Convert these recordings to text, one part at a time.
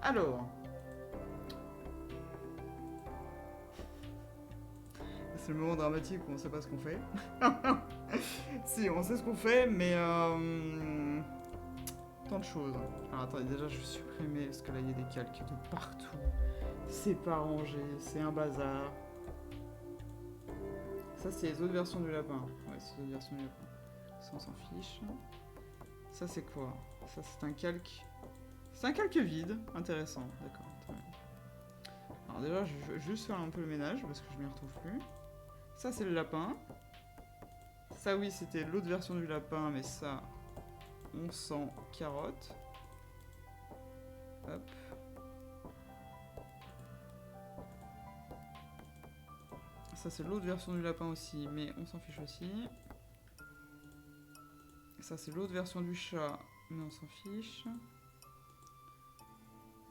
Alors. C'est le moment dramatique où on sait pas ce qu'on fait. Si, on sait ce qu'on fait, mais... tant de choses. Alors attendez, déjà je vais supprimer, parce que là il y a des calques de partout. C'est pas rangé, c'est un bazar. Ça c'est les autres versions du lapin. Ouais, c'est les autres versions du lapin. Ça on s'en fiche. Ça c'est quoi? Ça c'est un calque... C'est un calque vide, intéressant, d'accord. Alors déjà je vais juste faire un peu le ménage, parce que je m'y retrouve plus. Ça c'est le lapin. Ça oui c'était l'autre version du lapin, mais ça... On s'en carotte. Hop. Ça c'est l'autre version du lapin aussi, mais on s'en fiche aussi. Ça c'est l'autre version du chat, mais on s'en fiche.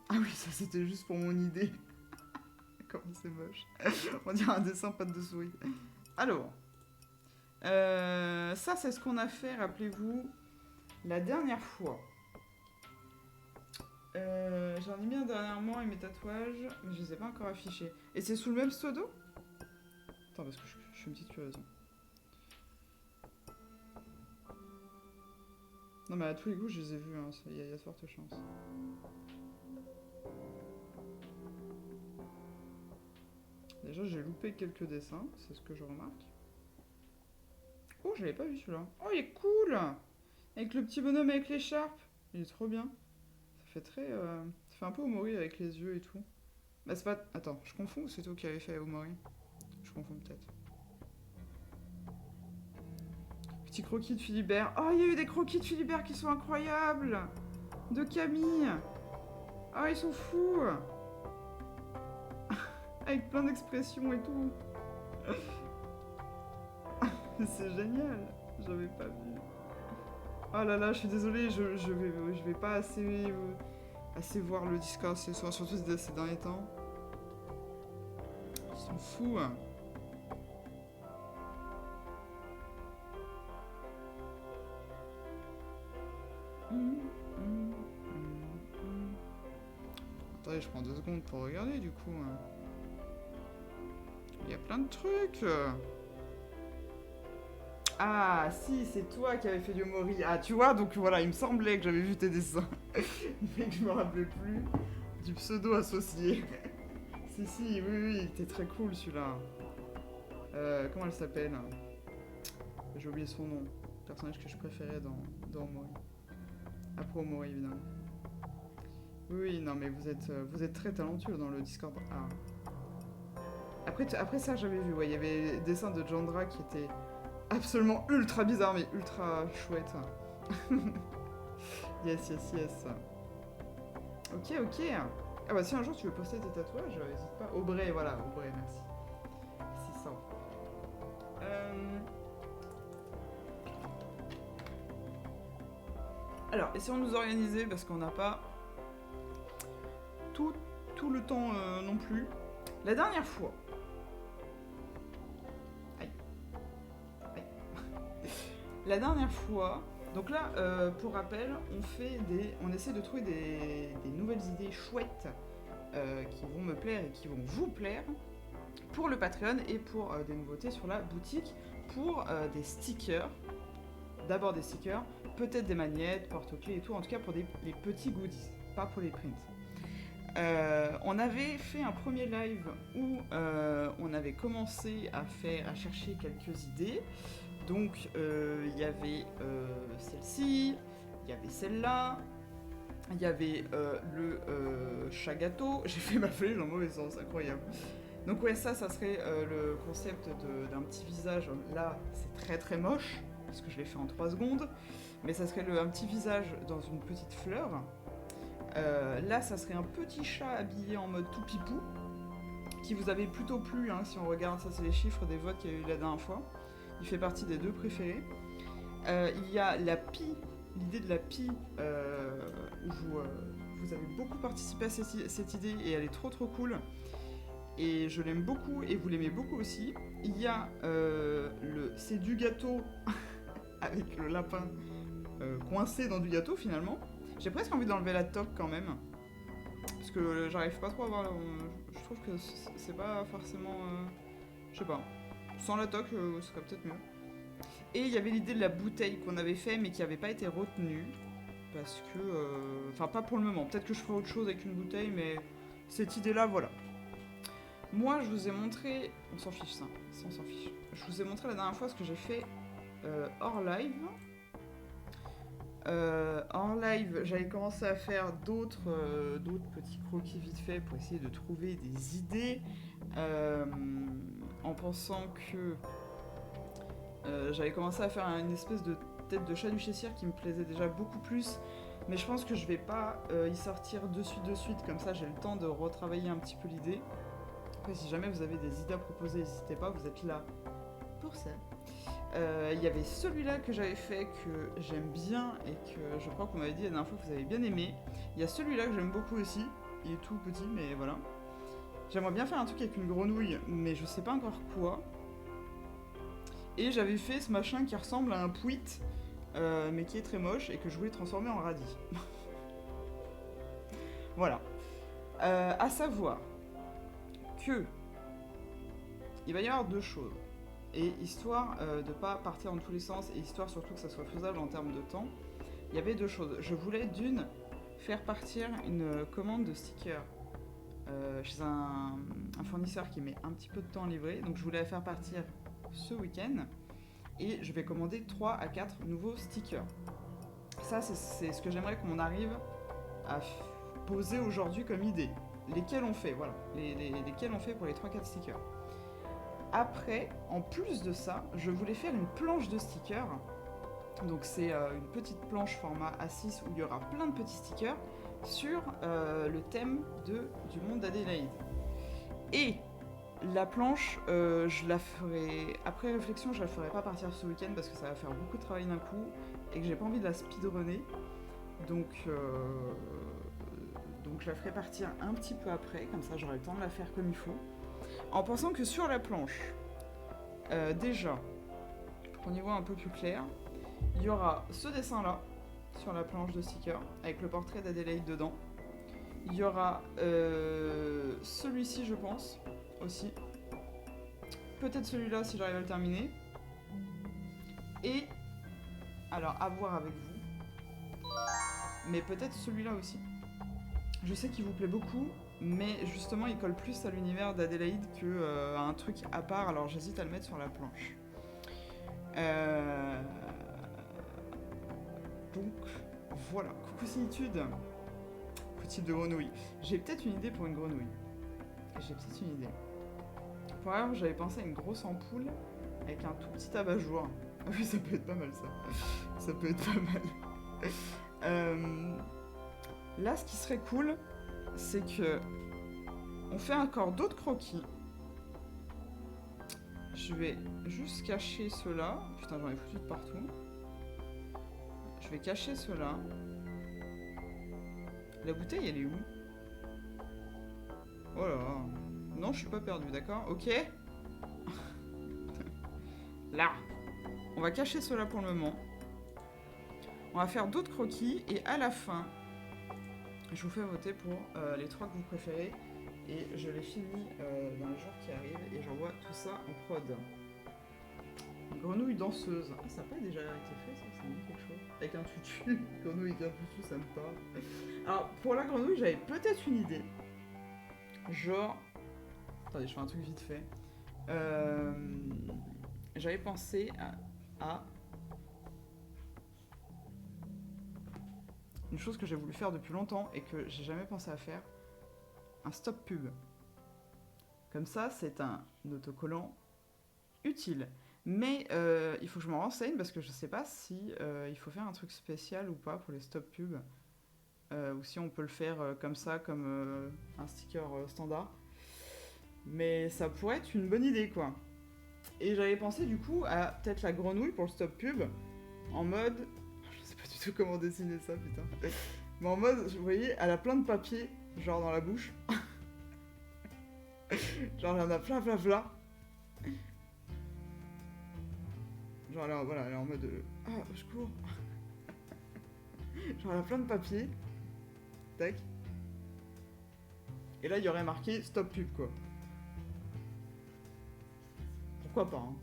Ah oui, ça c'était juste pour mon idée. Comme c'est moche. On dirait un dessin patte de souris. Alors. Ça c'est ce qu'on a fait, rappelez-vous, la dernière fois. J'en ai mis un dernièrement et mes tatouages, mais je les ai pas encore affichés. Et c'est sous le même pseudo? Attends, parce que je suis une petite curieuse. Non, mais à tous les coups, je les ai vus, hein. Il y a de fortes chances. Déjà, j'ai loupé quelques dessins, c'est ce que je remarque. Oh, je l'avais pas vu celui-là. Oh, il est cool! Avec le petit bonhomme avec l'écharpe. Il est trop bien. Ça fait très... Ça fait un peu Omori avec les yeux et tout. Bah, c'est pas... Attends, je confonds ou c'est toi qui avais fait Omori? Je confonds peut-être. Petit croquis de Philibert. Oh, il y a eu des croquis de Philibert qui sont incroyables! De Camille! Oh, ils sont fous! Avec plein d'expressions et tout. C'est génial! J'avais pas vu. Oh là là, je suis désolée, je vais pas assez voir le Discord ce soir, surtout ces derniers temps. Ils sont fous. Hein. Attendez, je prends 2 secondes pour regarder du coup. Il y a plein de trucs. Ah, si, c'est toi qui avais fait du Omori. Ah, tu vois, donc voilà, il me semblait que j'avais vu tes dessins. Mais que je me rappelais plus du pseudo associé. Si, oui, il était très cool celui-là. Comment elle s'appelle? J'ai oublié son nom. Le personnage que je préférais dans Omori. Après Omori, évidemment. Oui, non, mais vous êtes très talentueux dans le Discord. Ah. Après ça, j'avais vu, ouais, il y avait des dessins de Jandra qui étaient absolument ultra bizarre, mais ultra chouette. Yes. Ok. Ah bah si un jour tu veux poster tes tatouages, n'hésite pas. Aubrey, voilà, Aubrey, merci. C'est ça. Alors, essayons de nous organiser parce qu'on n'a pas tout le temps non plus. La dernière fois, la dernière fois, donc là, pour rappel, on essaie de trouver des nouvelles idées chouettes qui vont me plaire et qui vont vous plaire pour le Patreon et pour des nouveautés sur la boutique, pour des stickers, d'abord des stickers, peut-être des magnettes, porte-clés et tout, en tout cas pour les petits goodies, pas pour les prints. On avait fait un premier live où on avait commencé à chercher quelques idées. Donc il y avait celle-ci, il y avait celle-là, il y avait le chat gâteau. J'ai fait ma feuille dans le mauvais sens, incroyable. Donc ouais, ça serait le concept d'un petit visage. Là, c'est très moche, parce que je l'ai fait en 3 secondes. Mais ça serait un petit visage dans une petite fleur. Là, ça serait un petit chat habillé en mode tout pipou, qui vous avait plutôt plu, hein, si on regarde, ça c'est les chiffres des votes qu'il y a eu la dernière fois. Il fait partie des 2 préférés. Il y a la pie, l'idée de la pie, où vous avez beaucoup participé à cette idée et elle est trop cool. Et je l'aime beaucoup et vous l'aimez beaucoup aussi. Il y a c'est du gâteau avec le lapin coincé dans du gâteau finalement. J'ai presque envie d'enlever la toque quand même. Parce que j'arrive pas trop à voir. Je trouve que c'est pas forcément. Je sais pas. Sans la toque, ce serait peut-être mieux. Et il y avait l'idée de la bouteille qu'on avait fait, mais qui avait pas été retenue. Parce que. Enfin, pas pour le moment. Peut-être que je ferai autre chose avec une bouteille, mais cette idée-là, voilà. Moi, je vous ai montré. On s'en fiche, ça. Ça, on s'en fiche. Je vous ai montré la dernière fois ce que j'ai fait hors live. En live, j'avais commencé à faire d'autres petits croquis vite fait pour essayer de trouver des idées en pensant que j'avais commencé à faire une espèce de tête de chat du chez-cire qui me plaisait déjà beaucoup plus, mais je pense que je vais pas y sortir de suite, comme ça j'ai le temps de retravailler un petit peu l'idée. Après, si jamais vous avez des idées à proposer, n'hésitez pas, vous êtes là pour ça. Il y avait celui-là que j'avais fait que j'aime bien et que je crois qu'on m'avait dit la dernière fois que vous avez bien aimé. Il y a celui-là que j'aime beaucoup aussi. Il est tout petit, mais voilà. J'aimerais bien faire un truc avec une grenouille, mais je sais pas encore quoi. Et j'avais fait ce machin qui ressemble à un pouit, mais qui est très moche et que je voulais transformer en radis. Voilà. À savoir que il va y avoir deux choses. Et histoire de pas partir dans tous les sens, et histoire surtout que ça soit faisable en termes de temps, il y avait deux choses. Je voulais d'une faire partir une commande de stickers chez un fournisseur qui met un petit peu de temps à livrer, donc je voulais la faire partir ce week-end, et je vais commander 3 à 4 nouveaux stickers. Ça, c'est ce que j'aimerais qu'on arrive à poser aujourd'hui comme idée. Lesquels on fait, voilà. Lesquels on fait pour les 3-4 stickers. Après, en plus de ça, je voulais faire une planche de stickers. Donc c'est une petite planche format A6 où il y aura plein de petits stickers sur le thème du monde d'Adélaïde. Et la planche, je la ferai... Après réflexion, je la ferai pas partir ce week-end parce que ça va faire beaucoup de travail d'un coup et que j'ai pas envie de la speedrunner. Donc je la ferai partir un petit peu après, comme ça j'aurai le temps de la faire comme il faut. En pensant que sur la planche, déjà, pour qu'on y voit un peu plus clair, il y aura ce dessin-là, sur la planche de sticker, avec le portrait d'Adélaïde dedans. Il y aura celui-ci, je pense, aussi. Peut-être celui-là, si j'arrive à le terminer. Et, alors, à voir avec vous, mais peut-être celui-là aussi. Je sais qu'il vous plaît beaucoup, mais justement il colle plus à l'univers d'Adélaïde qu'à un truc à part, alors j'hésite à le mettre sur la planche. Donc voilà, coucou Simitude. Coup de grenouille. J'ai peut-être une idée pour une grenouille. Pour ailleurs, j'avais pensé à une grosse ampoule avec un tout petit abat-jour. Ah oui, ça peut être pas mal ça. Ça peut être pas mal. Là, ce qui serait cool, c'est que on fait encore d'autres croquis. Je vais juste cacher ceux-là. Putain, j'en ai foutu de partout. Je vais cacher ceux-là. La bouteille, elle est où? Oh là là. Non, je suis pas perdu, d'accord? Ok. Là. On va cacher ceux-là pour le moment. On va faire d'autres croquis et à la fin, je vous fais voter pour les 3 que vous préférez et je les finis dans les jours qui arrivent et j'envoie tout ça en prod. Une grenouille danseuse. Ah, ça n'a pas déjà été fait, ça me dit quelque chose. Avec un tutu. Grenouille avec un tutu, ça me parle. Alors, pour la grenouille, j'avais peut-être une idée. Genre... Attendez, je fais un truc vite fait. J'avais pensé à une chose que j'ai voulu faire depuis longtemps et que j'ai jamais pensé à faire. Un stop pub. Comme ça, c'est un autocollant utile. Mais il faut que je m'en renseigne parce que je sais pas si il faut faire un truc spécial ou pas pour les stop pubs. Ou si on peut le faire comme ça, comme un sticker standard. Mais ça pourrait être une bonne idée, quoi. Et j'avais pensé du coup à peut-être la grenouille pour le stop pub. En mode... Je sais pas du tout comment dessiner ça, putain. Mais en mode, vous voyez, elle a plein de papier, genre dans la bouche. Genre, il y en a plein. Genre, voilà, elle est en mode... Ah, je cours. Genre, elle a plein de papier. Tac. Et là, il y aurait marqué stop pub, quoi. Pourquoi pas, hein.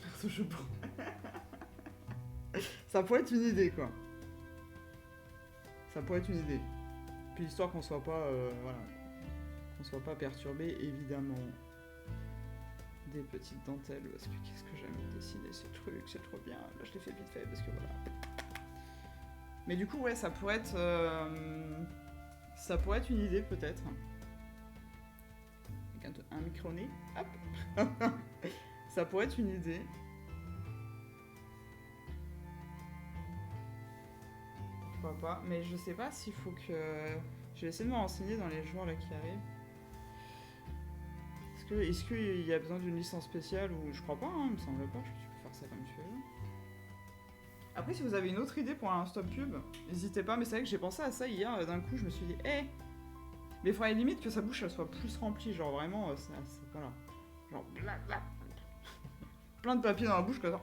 Perso, je pense. Ça pourrait être une idée, quoi. Ça pourrait être une idée. Puis histoire qu'on soit pas, voilà, qu'on soit pas perturbé, évidemment. Des petites dentelles, parce que qu'est-ce que j'aime dessiner ces trucs, c'est trop bien. Là, je l'ai fait vite fait, parce que voilà. Mais du coup, ouais, ça pourrait être une idée, peut-être. Avec un micro-nez, hop. Ça pourrait être une idée. Pourquoi pas, mais je sais pas s'il faut que... Je vais essayer de me renseigner dans les jours là qui arrivent. Est-ce qu'il y a besoin d'une licence spéciale ou... Je crois pas, hein, il me semble pas, tu peux faire ça comme tu veux. Après, si vous avez une autre idée pour un stop pub, n'hésitez pas, mais c'est vrai que j'ai pensé à ça hier, d'un coup je me suis dit, mais il faudrait limite que sa bouche elle soit plus remplie, genre vraiment, voilà. Genre, plein de papier dans la bouche, comme ça.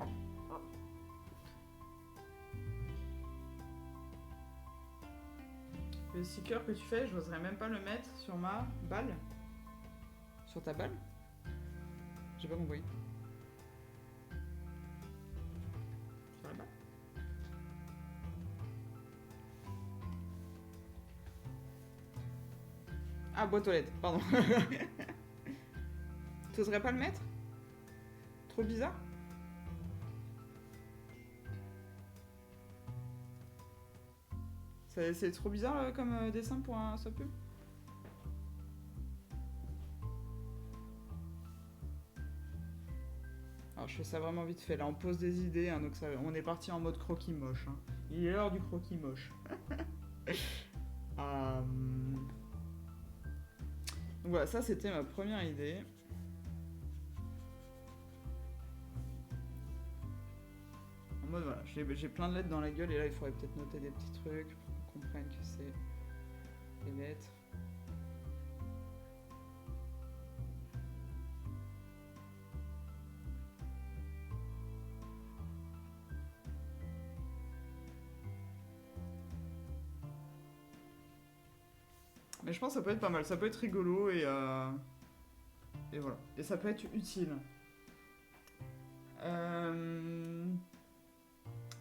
Le sticker que tu fais, je n'oserais même pas le mettre sur ma balle. Sur ta balle? J'ai pas compris. Sur la balle? Ah, boîte aux lettres, pardon. T'oserais pas le mettre? Trop bizarre? C'est trop bizarre comme dessin pour un stop pub? Alors je fais ça vraiment vite fait, là on pose des idées, hein, donc ça, on est parti en mode croquis moche. Hein. Il est l'heure du croquis moche. Donc voilà, ça c'était ma première idée. En mode voilà, j'ai plein de lettres dans la gueule et là il faudrait peut-être noter des petits trucs pour qu'on comprenne que c'est des lettres. Mais je pense que ça peut être pas mal, ça peut être rigolo et voilà. Et ça peut être utile.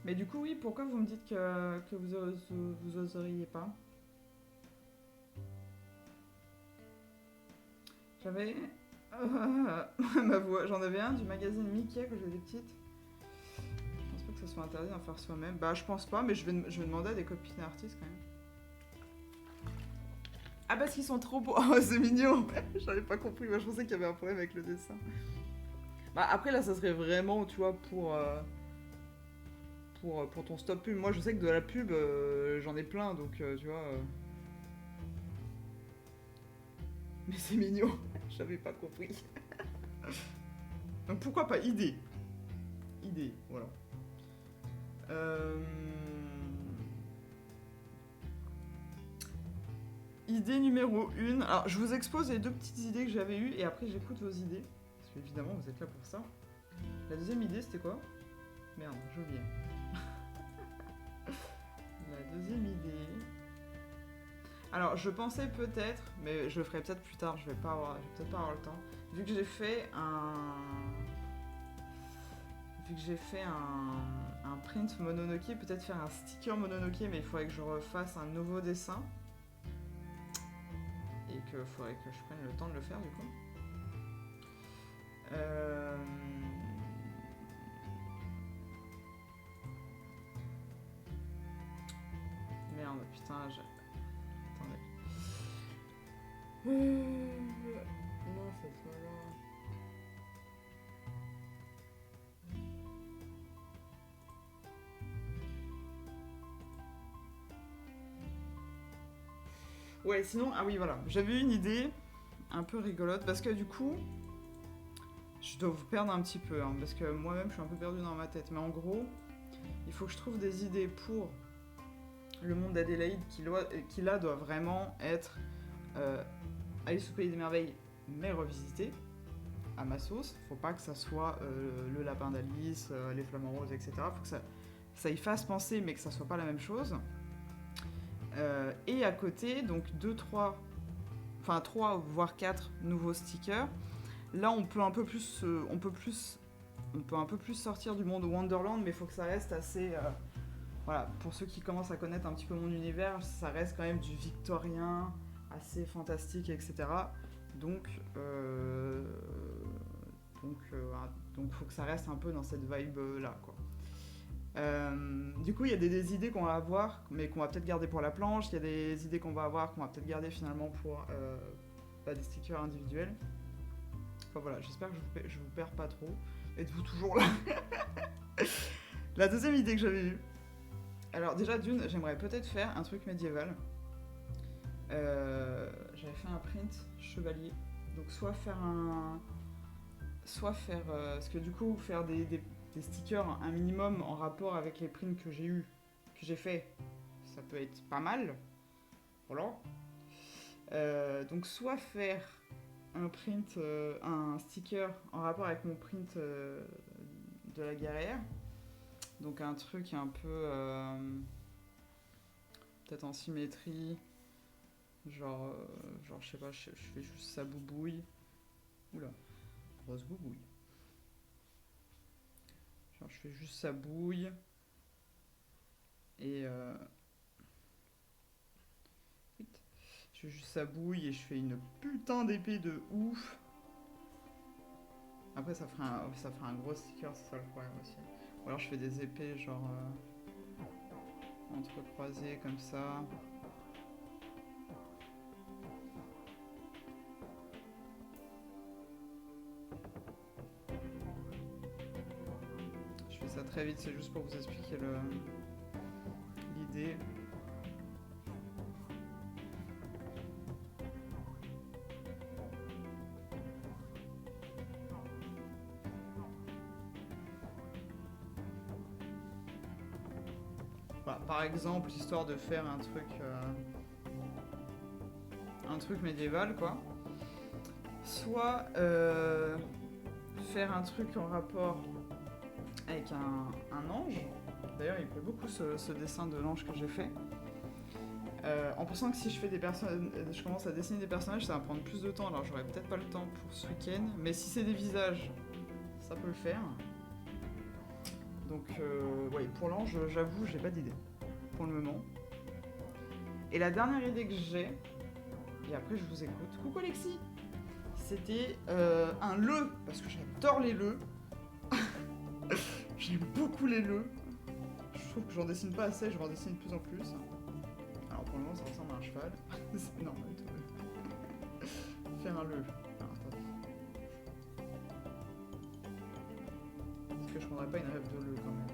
Mais du coup, oui, pourquoi vous me dites que vous oseriez pas? J'avais... ma voix, j'en avais un du magazine Mickey quand j'étais petite. Je pense pas que ça soit interdit d'en faire soi-même. Bah, je pense pas, mais je vais demander à des copines artistes quand même. Ah, parce qu'ils sont trop beaux. Oh, c'est mignon. J'avais pas compris. Moi, je pensais qu'il y avait un problème avec le dessin. Bah, après, là, ça serait vraiment, tu vois, pour ton stop pub. Moi, je sais que de la pub, j'en ai plein, donc, tu vois... Mais c'est mignon. J'avais pas compris. Donc, pourquoi pas idée. Idée, voilà. Idée numéro 1. Alors, je vous expose les deux petites idées que j'avais eues et après j'écoute vos idées. Parce qu'évidemment, vous êtes là pour ça. La deuxième idée, c'était quoi? Merde, j'ai oublié. La deuxième idée... Alors, je pensais peut-être, mais je le ferai peut-être plus tard, je vais peut-être pas avoir le temps. Vu que j'ai fait un print Mononoke, peut-être faire un sticker Mononoke, mais il faudrait que je refasse un nouveau dessin. Et qu'il faudrait que je prenne le temps de le faire du coup. Merde, putain, attendez. Non, c'est pas là. Ouais, sinon, ah oui, voilà. J'avais eu une idée un peu rigolote parce que du coup, je dois vous perdre un petit peu, hein, parce que moi-même, je suis un peu perdu dans ma tête. Mais en gros, il faut que je trouve des idées pour le monde d'Adélaïde qui là doit vraiment être Alice au Pays des Merveilles, mais revisité à ma sauce. Faut pas que ça soit le lapin d'Alice, les flamants roses, etc. Faut que ça y fasse penser, mais que ça soit pas la même chose. Et à côté, donc 3 voire 4 nouveaux stickers. Là, on peut un peu plus sortir du monde Wonderland, mais il faut que ça reste assez... voilà, pour ceux qui commencent à connaître un petit peu mon univers, ça reste quand même du victorien, assez fantastique, etc. Donc, faut que ça reste un peu dans cette vibe-là, quoi. Du coup, il y a des idées qu'on va avoir, mais qu'on va peut-être garder pour la planche. Il y a des idées qu'on va avoir, qu'on va peut-être garder finalement pour des stickers individuels. Enfin voilà, j'espère que je vous perds pas trop. Êtes-vous toujours là? La deuxième idée que j'avais eue. Alors déjà, d'une, j'aimerais peut-être faire un truc médiéval. J'avais fait un print chevalier. Donc soit faire parce que du coup, faire des stickers un minimum en rapport avec les prints que j'ai fait, ça peut être pas mal. Voilà. Donc soit faire un sticker en rapport avec mon print de la guerrière. Donc un truc un peu peut-être en symétrie. Genre je sais pas, je fais juste sa boubouille. Oula, grosse boubouille. Genre je fais juste sa bouille. Et je fais juste sa bouille et je fais une putain d'épée de ouf. Après ça fera un gros sticker, c'est ça le problème aussi. Ou alors je fais des épées genre entrecroisées comme ça. Je fais ça très vite, c'est juste pour vous expliquer l'idée. Voilà, par exemple, histoire de faire un truc médiéval, quoi. Soit faire un truc en rapport avec un ange. D'ailleurs, il me plaît beaucoup ce dessin de l'ange que j'ai fait. En pensant que si je commence à dessiner des personnages, ça va prendre plus de temps. Alors, j'aurai peut-être pas le temps pour ce week-end. Mais si c'est des visages, ça peut le faire. Donc, ouais, pour l'ange, j'avoue, j'ai pas d'idée pour le moment. Et la dernière idée que j'ai, et après je vous écoute. Coucou Alexis! C'était un le, parce que j'adore les le. J'aime beaucoup les le. Je trouve que j'en dessine pas assez, je vais en dessiner de plus en plus. Alors pour le moment ça ressemble à un cheval. C'est normal. Faire un le. Alors, attends. Est-ce que je prendrais pas une rêve de le quand même?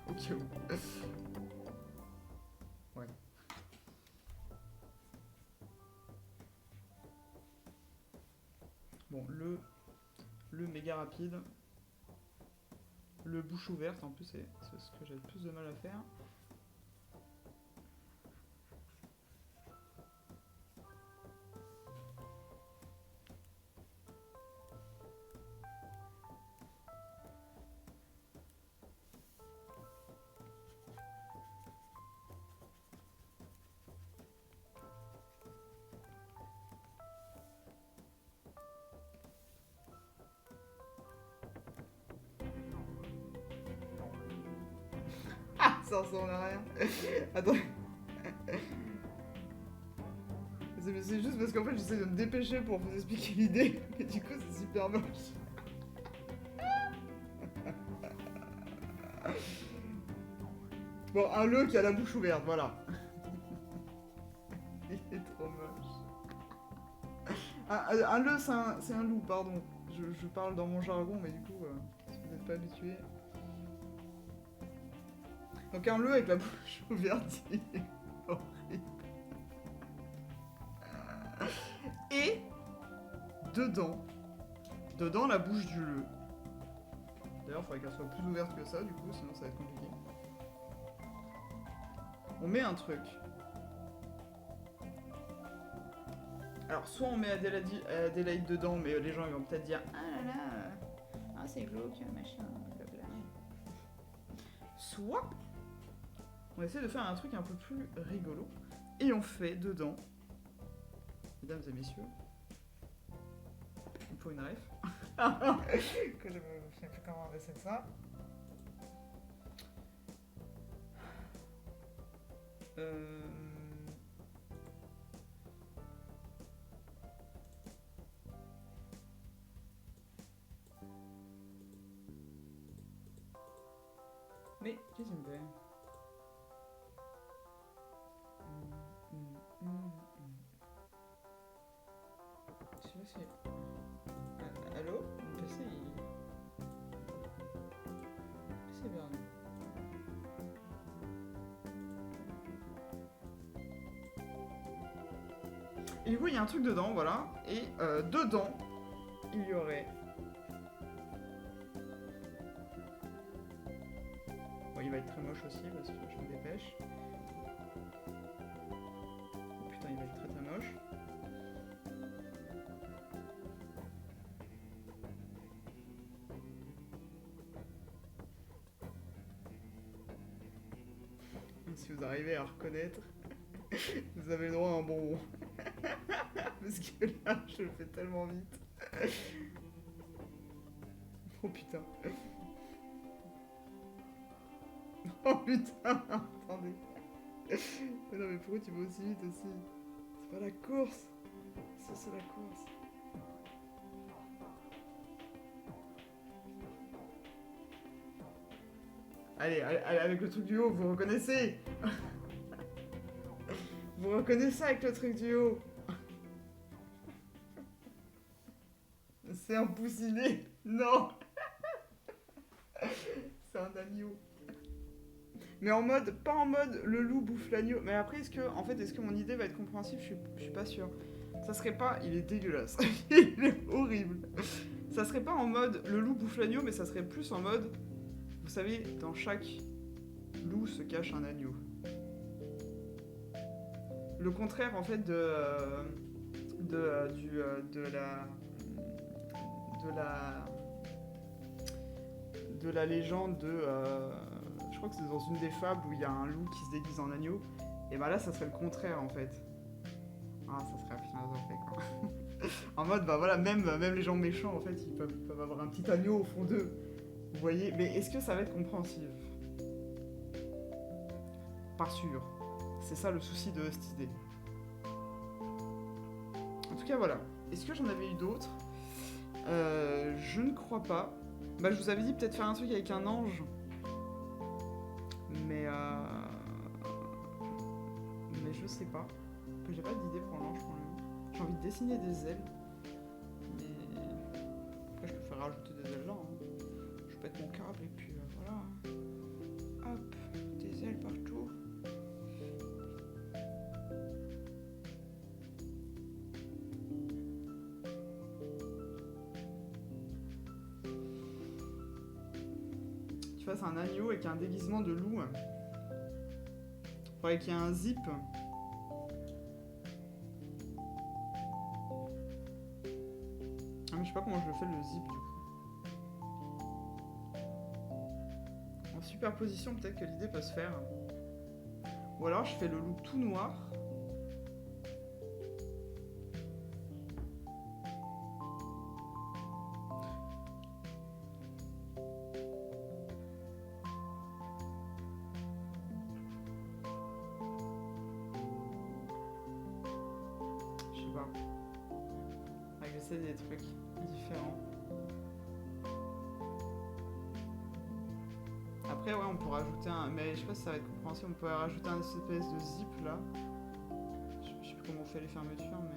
Au cas où. Ouais. Bon, le méga rapide. Le bouche ouverte, en plus, c'est ce que j'ai le plus de mal à faire. Ça ressemble à rien. Attends. C'est juste parce qu'en fait j'essaie de me dépêcher pour vous expliquer l'idée, mais du coup c'est super moche. Bon, un le qui a la bouche ouverte, voilà. Il est trop moche. Un le c'est un loup, pardon. Je parle dans mon jargon, mais du coup, si vous n'êtes pas habitué. Donc un le avec la bouche ouverte, il est horrible. Et dedans la bouche du le. D'ailleurs, il faudrait qu'elle soit plus ouverte que ça, du coup, sinon ça va être compliqué. On met un truc. Alors, soit on met Adélaïde dedans, mais les gens ils vont peut-être dire ah là là, c'est glauque, machin, blablabla. Soit on essaie de faire un truc un peu plus rigolo. Et on fait dedans, mesdames et messieurs, il faut une ref. Que je ne sais plus comment on essaie ça. Mais qu'est-ce qu'il me fait? Je sais pas si... Allô? Mon PC, il... C'est bien. Et du coup, il y a un truc dedans, voilà. Et dedans, il y aurait... Bon, il va être très moche aussi, parce que je me dépêche. Oh, putain, il va être très très moche. Si vous arrivez à reconnaître, vous avez le droit à un bonbon. Parce que là, je le fais tellement vite. Oh putain. Oh putain, attendez. Mais non mais pourquoi tu vas aussi vite aussi? C'est pas la course. Ça c'est la course. Allez, avec le truc du haut, vous reconnaissez. Vous reconnaissez avec le truc du haut. C'est un poussinet. Non. C'est un agneau. Mais en mode, pas en mode le loup bouffe l'agneau. Mais après, est-ce que mon idée va être compréhensible? Je suis pas sûre. Ça serait pas, il est dégueulasse. Il est horrible. Ça serait pas en mode le loup bouffe l'agneau, mais ça serait plus en mode, vous savez, dans chaque loup se cache un agneau. Le contraire en fait de la légende de... je crois que c'est dans une des fables où il y a un loup qui se déguise en agneau. Et bah là, ça serait le contraire en fait. Ah, ça serait philosophique quoi. En mode, bah voilà, même les gens méchants en fait, ils peuvent avoir un petit agneau au fond d'eux. Vous voyez? Mais est-ce que ça va être compréhensible? Pas sûr. C'est ça le souci de cette idée. En tout cas, voilà. Est-ce que j'en avais eu d'autres? Je ne crois pas. Bah, je vous avais dit peut-être faire un truc avec un ange. Mais je sais pas. J'ai pas d'idée pour l'ange pour le moment. J'ai envie de dessiner des ailes. Mais après, je peux faire rajouter des ailes là. Hein. Je pète mon câble et puis voilà. Hop, des ailes partout. Tu fasses un agneau avec un déguisement de loup. Faudrait qu'il y ait un zip. Ah mais je sais pas comment je le fais le zip du coup. En superposition peut-être que l'idée peut se faire. Ou alors je fais le loup tout noir. Des trucs différents. Après ouais on pourrait rajouter un... Mais je sais pas si ça va être compréhensible, on pourrait rajouter un espèce de zip là. Je sais plus comment on fait les fermetures mais...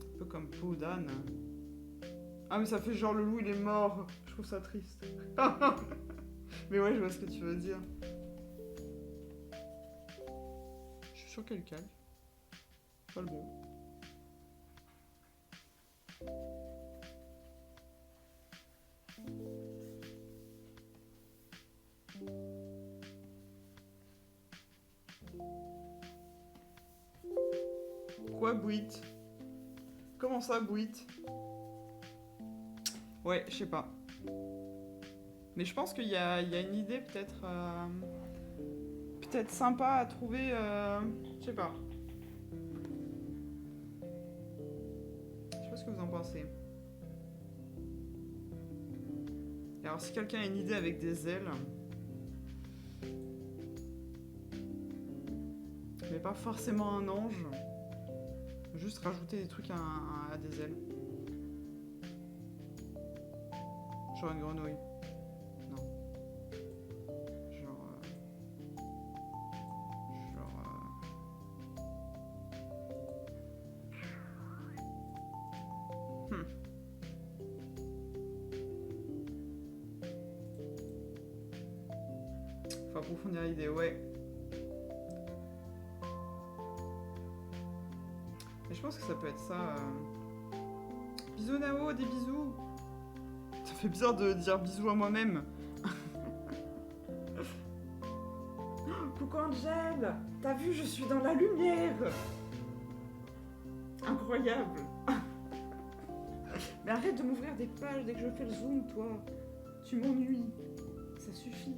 Un peu comme peau d'âne. Ah mais ça fait genre le loup il est mort. Je trouve ça triste. Mais ouais je vois ce que tu veux dire. Je suis sûr qu'elle calque. Pas le bon. Quoi Bouit? Comment ça, Bouit? Ouais, je sais pas. Mais je pense qu'il y a une idée peut-être peut-être sympa à trouver. Je sais pas. Je sais pas ce que vous en pensez. Et alors si quelqu'un a une idée avec des ailes, mais pas forcément un ange, juste rajouter des trucs à des ailes. Genre une grenouille. Non. Genre... Faut approfondir l'idée, ouais. Et je pense que ça peut être ça. Bisous Nao, des bisous. Ça fait bizarre de dire bisous à moi-même. Coucou Angel, t'as vu, je suis dans la lumière. Incroyable. Mais arrête de m'ouvrir des pages dès que je fais le zoom, toi. Tu m'ennuies. Ça suffit.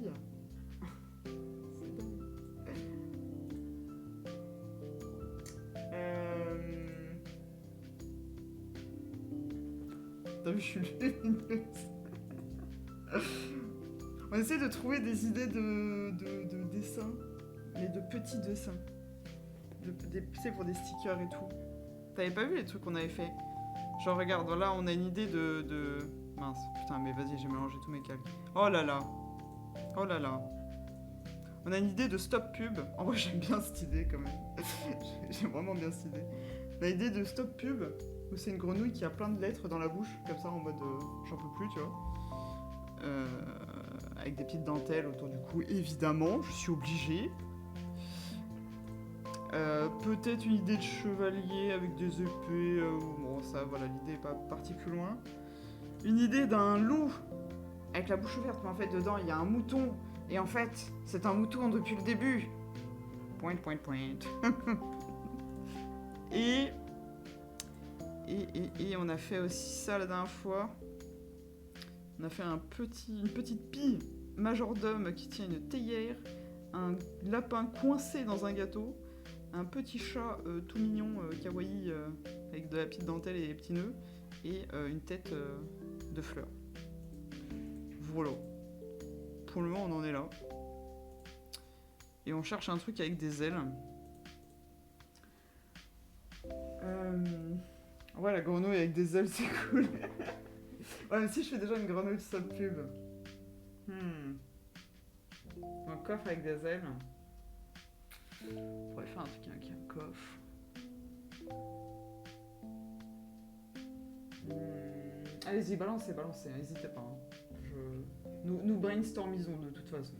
C'est dingue. T'as vu, je suis lumineuse. On essaie de trouver des idées de dessins, mais de petits dessins. Tu sais, pour des stickers et tout. T'avais pas vu les trucs qu'on avait fait? Genre, regarde, là, on a une idée de... Mince, putain, mais vas-y, j'ai mélangé tous mes calques. Oh là là. Oh là là. On a une idée de stop pub. En vrai, j'aime bien cette idée, quand même. J'aime vraiment bien cette idée. On a une idée de stop pub, où c'est une grenouille qui a plein de lettres dans la bouche, comme ça, en mode j'en peux plus, tu vois. Avec des petites dentelles autour du cou, évidemment, je suis obligée. Peut-être une idée de chevalier avec des épées. Bon, ça, voilà, l'idée n'est pas partie plus loin. Une idée d'un loup avec la bouche ouverte, mais en fait, dedans, il y a un mouton. Et en fait, c'est un mouton depuis le début. Point. Et on a fait aussi ça la dernière fois. On a fait une petite pie majordome qui tient une théière, un lapin coincé dans un gâteau, un petit chat tout mignon, kawaii, avec de la petite dentelle et des petits nœuds, et une tête de fleurs. Voilà. Pour le moment, on en est là. Et on cherche un truc avec des ailes. Ouais, la grenouille avec des ailes, c'est cool. Ouais, mais si je fais déjà une grenouille de sub pub. Un coffre avec des ailes. On pourrait faire un truc avec un coffre. Allez-y, balancez, n'hésitez pas. Nous brainstormisons de toute façon.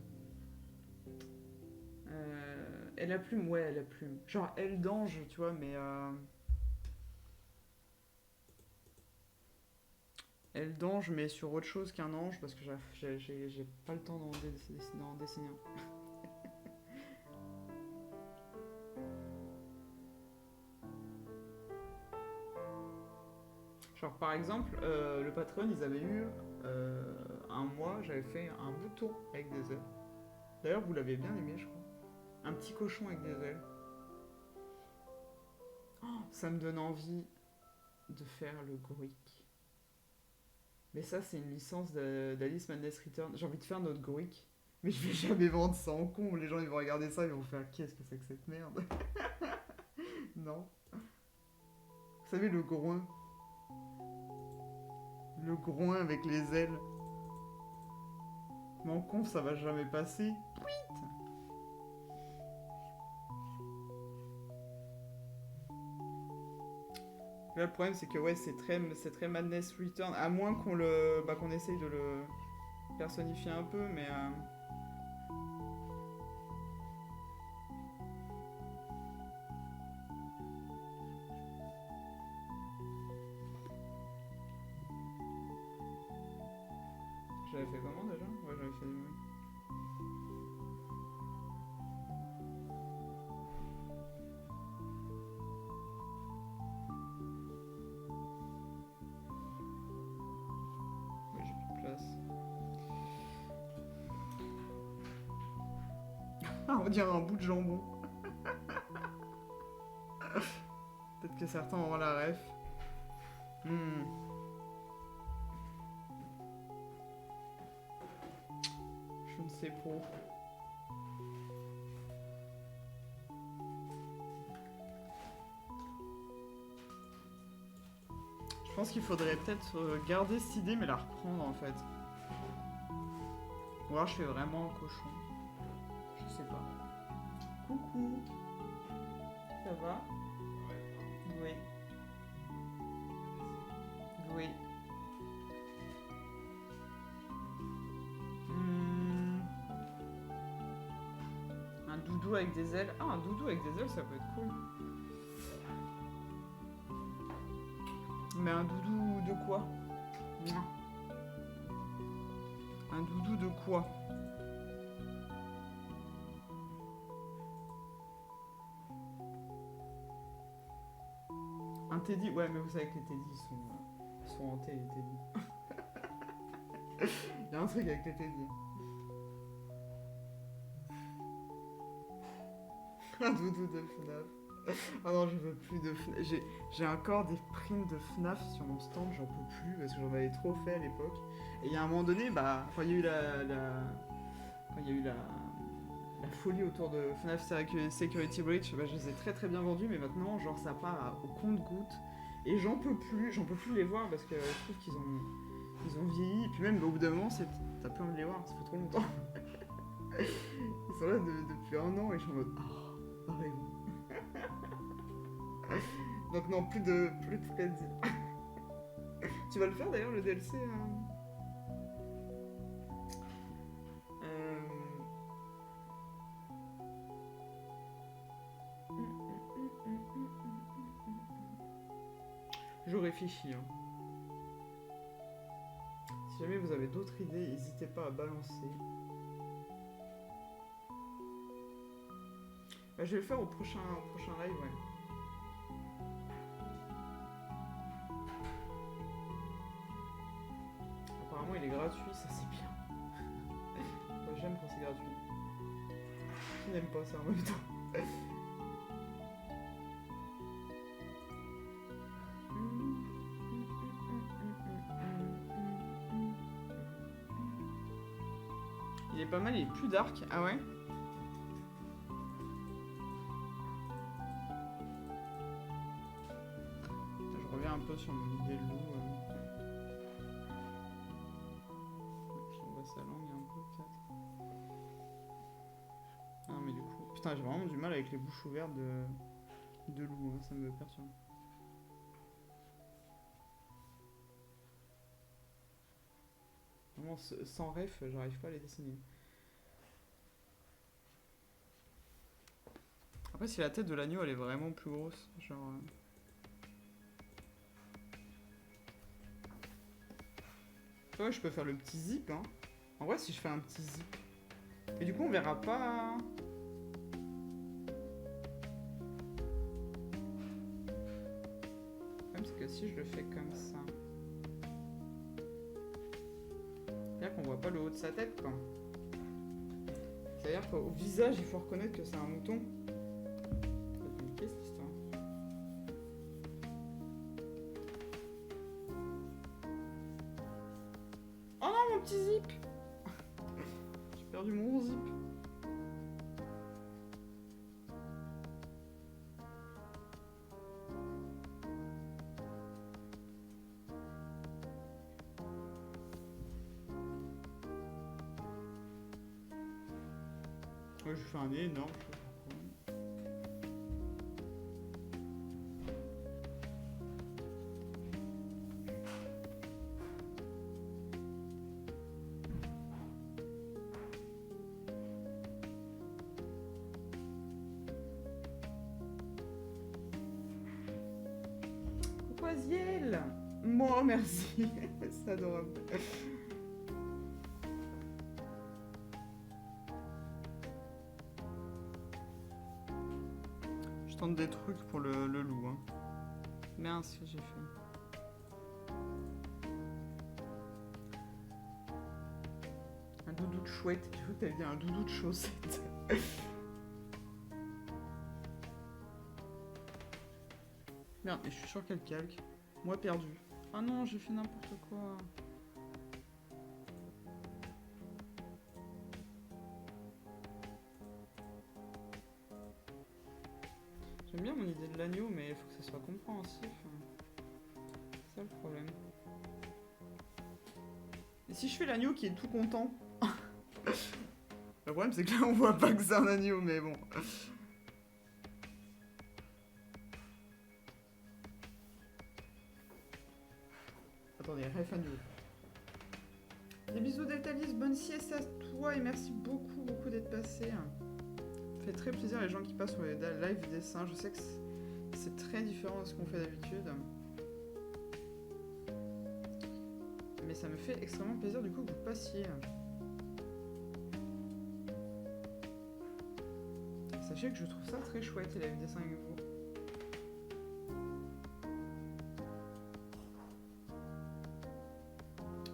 Elle a plume, ouais, elle a plume. Genre, elle d'ange, tu vois, mais... Elle d'ange, mais sur autre chose qu'un ange, parce que j'ai pas le temps d'en dessiner un. Genre, par exemple, le Patreon, ils avaient eu un mois, j'avais fait un bouton avec des ailes. D'ailleurs, vous l'avez bien aimé, je crois. Un petit cochon avec des ailes. Oh, ça me donne envie de faire le Gorick. Mais ça, c'est une licence d'Alice Madness Return. J'ai envie de faire notre Gorick. Mais je vais jamais vendre ça en con. Les gens, ils vont regarder ça, ils vont faire qu'est-ce que c'est que cette merde. Non. Vous savez, le groin. Le groin avec les ailes. Mais en conf, ça va jamais passer. Tweet. Là, le problème, c'est que ouais, c'est très Madness Return. À moins qu'on essaye de le personnifier un peu, mais... J'avais fait comment déjà? Ouais, j'avais fait... On dirait un bout de jambon. Peut-être que certains auront la ref. Je ne sais pas. Je pense qu'il faudrait peut-être garder cette idée mais la reprendre en fait. Ou alors je fais vraiment un cochon. Je sais pas. Coucou. Ça va? Oui. Oui. Un doudou avec des ailes. Ah, un doudou avec des ailes, ça peut être cool. Mais un doudou de quoi? Un doudou de quoi? Un teddy? Ouais, mais vous savez que les teddy sont hantés, les teddy. Il y a un truc avec les teddy. Un doudou de FNAF. Oh non, je veux plus de FNAF. J'ai encore des prints de FNAF sur mon stand, j'en peux plus parce que j'en avais trop fait à l'époque. Et il y a un moment donné, bah, quand il y a eu la folie autour de FNAF Security Breach, bah, je les ai très très bien vendus, mais maintenant, genre, ça part au compte-gouttes. Et j'en peux plus les voir parce que je trouve qu'ils ont vieilli. Et puis même, au bout d'un moment, t'as plus envie de les voir, ça fait trop longtemps. Ils sont là depuis un an et je suis en mode, barrez-vous. Donc non, plus de Freddy. Tu vas le faire d'ailleurs, le DLC Je réfléchis. Hein. Si jamais vous avez d'autres idées, n'hésitez pas à balancer. Bah, je vais le faire au prochain live, ouais. Apparemment, il est gratuit, ça c'est bien. Moi, j'aime quand c'est gratuit. Qui n'aime pas ça en même temps? Il est pas mal, il est plus dark. Ah ouais? Je reviens un peu sur mon idée de loup. J'envoie sa langue un peu peut-être. Ah mais du coup... Putain, j'ai vraiment du mal avec les bouches ouvertes de loup, hein, ça me perturbe. Vraiment, sans ref, j'arrive pas à les dessiner. Après, si la tête de l'agneau, elle est vraiment plus grosse, genre... Ouais, je peux faire le petit zip, hein. En vrai, si je fais un petit zip... Et du coup, on verra pas... Même c'est que si je le fais comme ça... C'est-à-dire qu'on voit pas le haut de sa tête, quoi. C'est-à-dire qu'au visage, il faut reconnaître que c'est un mouton. C'est compliqué, cette histoire. Oh non, mon petit zip! J'ai perdu mon zip. Ouais, je fais un énorme. Coucou Aziel! Moi, merci. C'est adorable. Je tente des trucs pour le loup. Hein. Mince, j'ai fait. Un doudou de chouette. Je crois que t'avais dit un doudou de chaussette. Merde, mais je suis sur quel calque? Moi perdu. Ah non, j'ai fait n'importe quoi. J'aime bien mon idée de l'agneau, mais il faut que ça soit compréhensif. C'est ça le problème. Et si je fais l'agneau qui est tout content? Le problème c'est que là on voit pas que c'est un agneau, mais bon. Attendez, ref agneau. Des bisous Deltalis, bonne sieste à toi et merci beaucoup d'être passé. Ça fait très plaisir les gens qui passent sur les live dessins. Je sais que c'est très différent de ce qu'on fait d'habitude. Mais ça me fait extrêmement plaisir du coup que vous passiez. Sachez que je trouve ça très chouette les live dessins avec vous.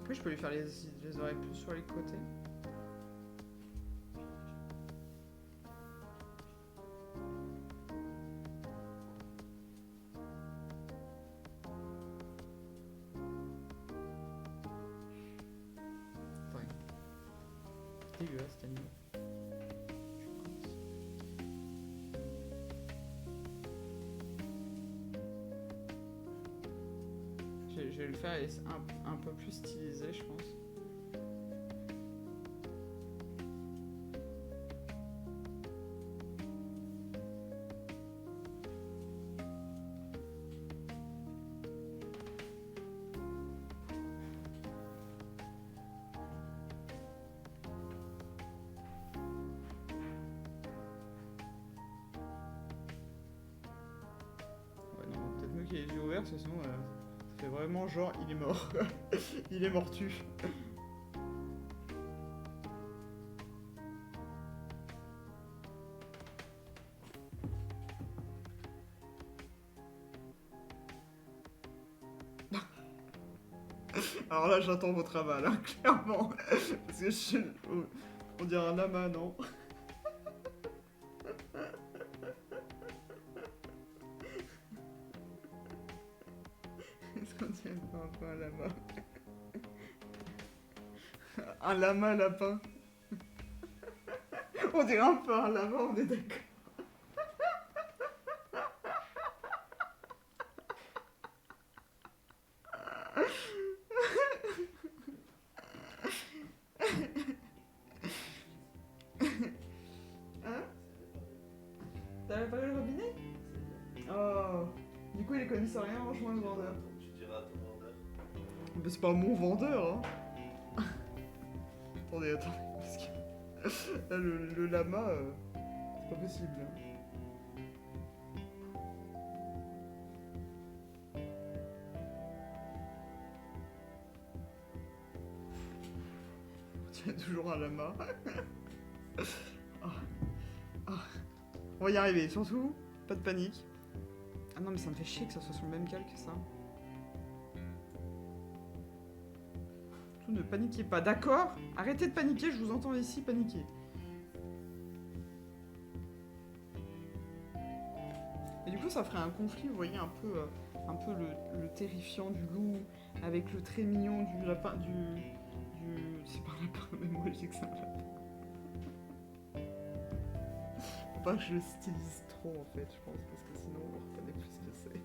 Après je peux lui faire les oreilles plus sur les côtés. Dégueulasse cet animal. Je vais le faire un peu plus stylisé, je pense. Ouais, non, peut-être mieux qu'il ait les yeux ouverts, parce que sinon, ça fait vraiment genre, il est mort. Il est mortu. Alors là, j'attends votre aval, hein, clairement. Parce que on dirait un lama, non? Est-ce qu'on dirait pas un peu un lama? Un lama lapin. On dirait un peu un lama, on est d'accord. Hein? T'avais pas le robinet? Oh. Du coup, il connaissent rien, franchement, le vendeur. Tu diras à ton vendeur. Mais c'est pas mon vendeur, hein. Attendez, parce que là, le lama, c'est pas possible. Hein. Il y a toujours un lama. Oh. Oh. On va y arriver, surtout, pas de panique. Ah non, mais ça me fait chier que ça soit sur le même calque, ça. Surtout, ne paniquez pas, d'accord? Arrêtez de paniquer, je vous entends ici paniquer. Et du coup, ça ferait un conflit, vous voyez, un peu le terrifiant du loup avec le très mignon du lapin, c'est pas un lapin, mais moi je dis que c'est un lapin. Faut pas que je le stylise trop en fait, je pense, parce que sinon on reconnaît plus ce que c'est.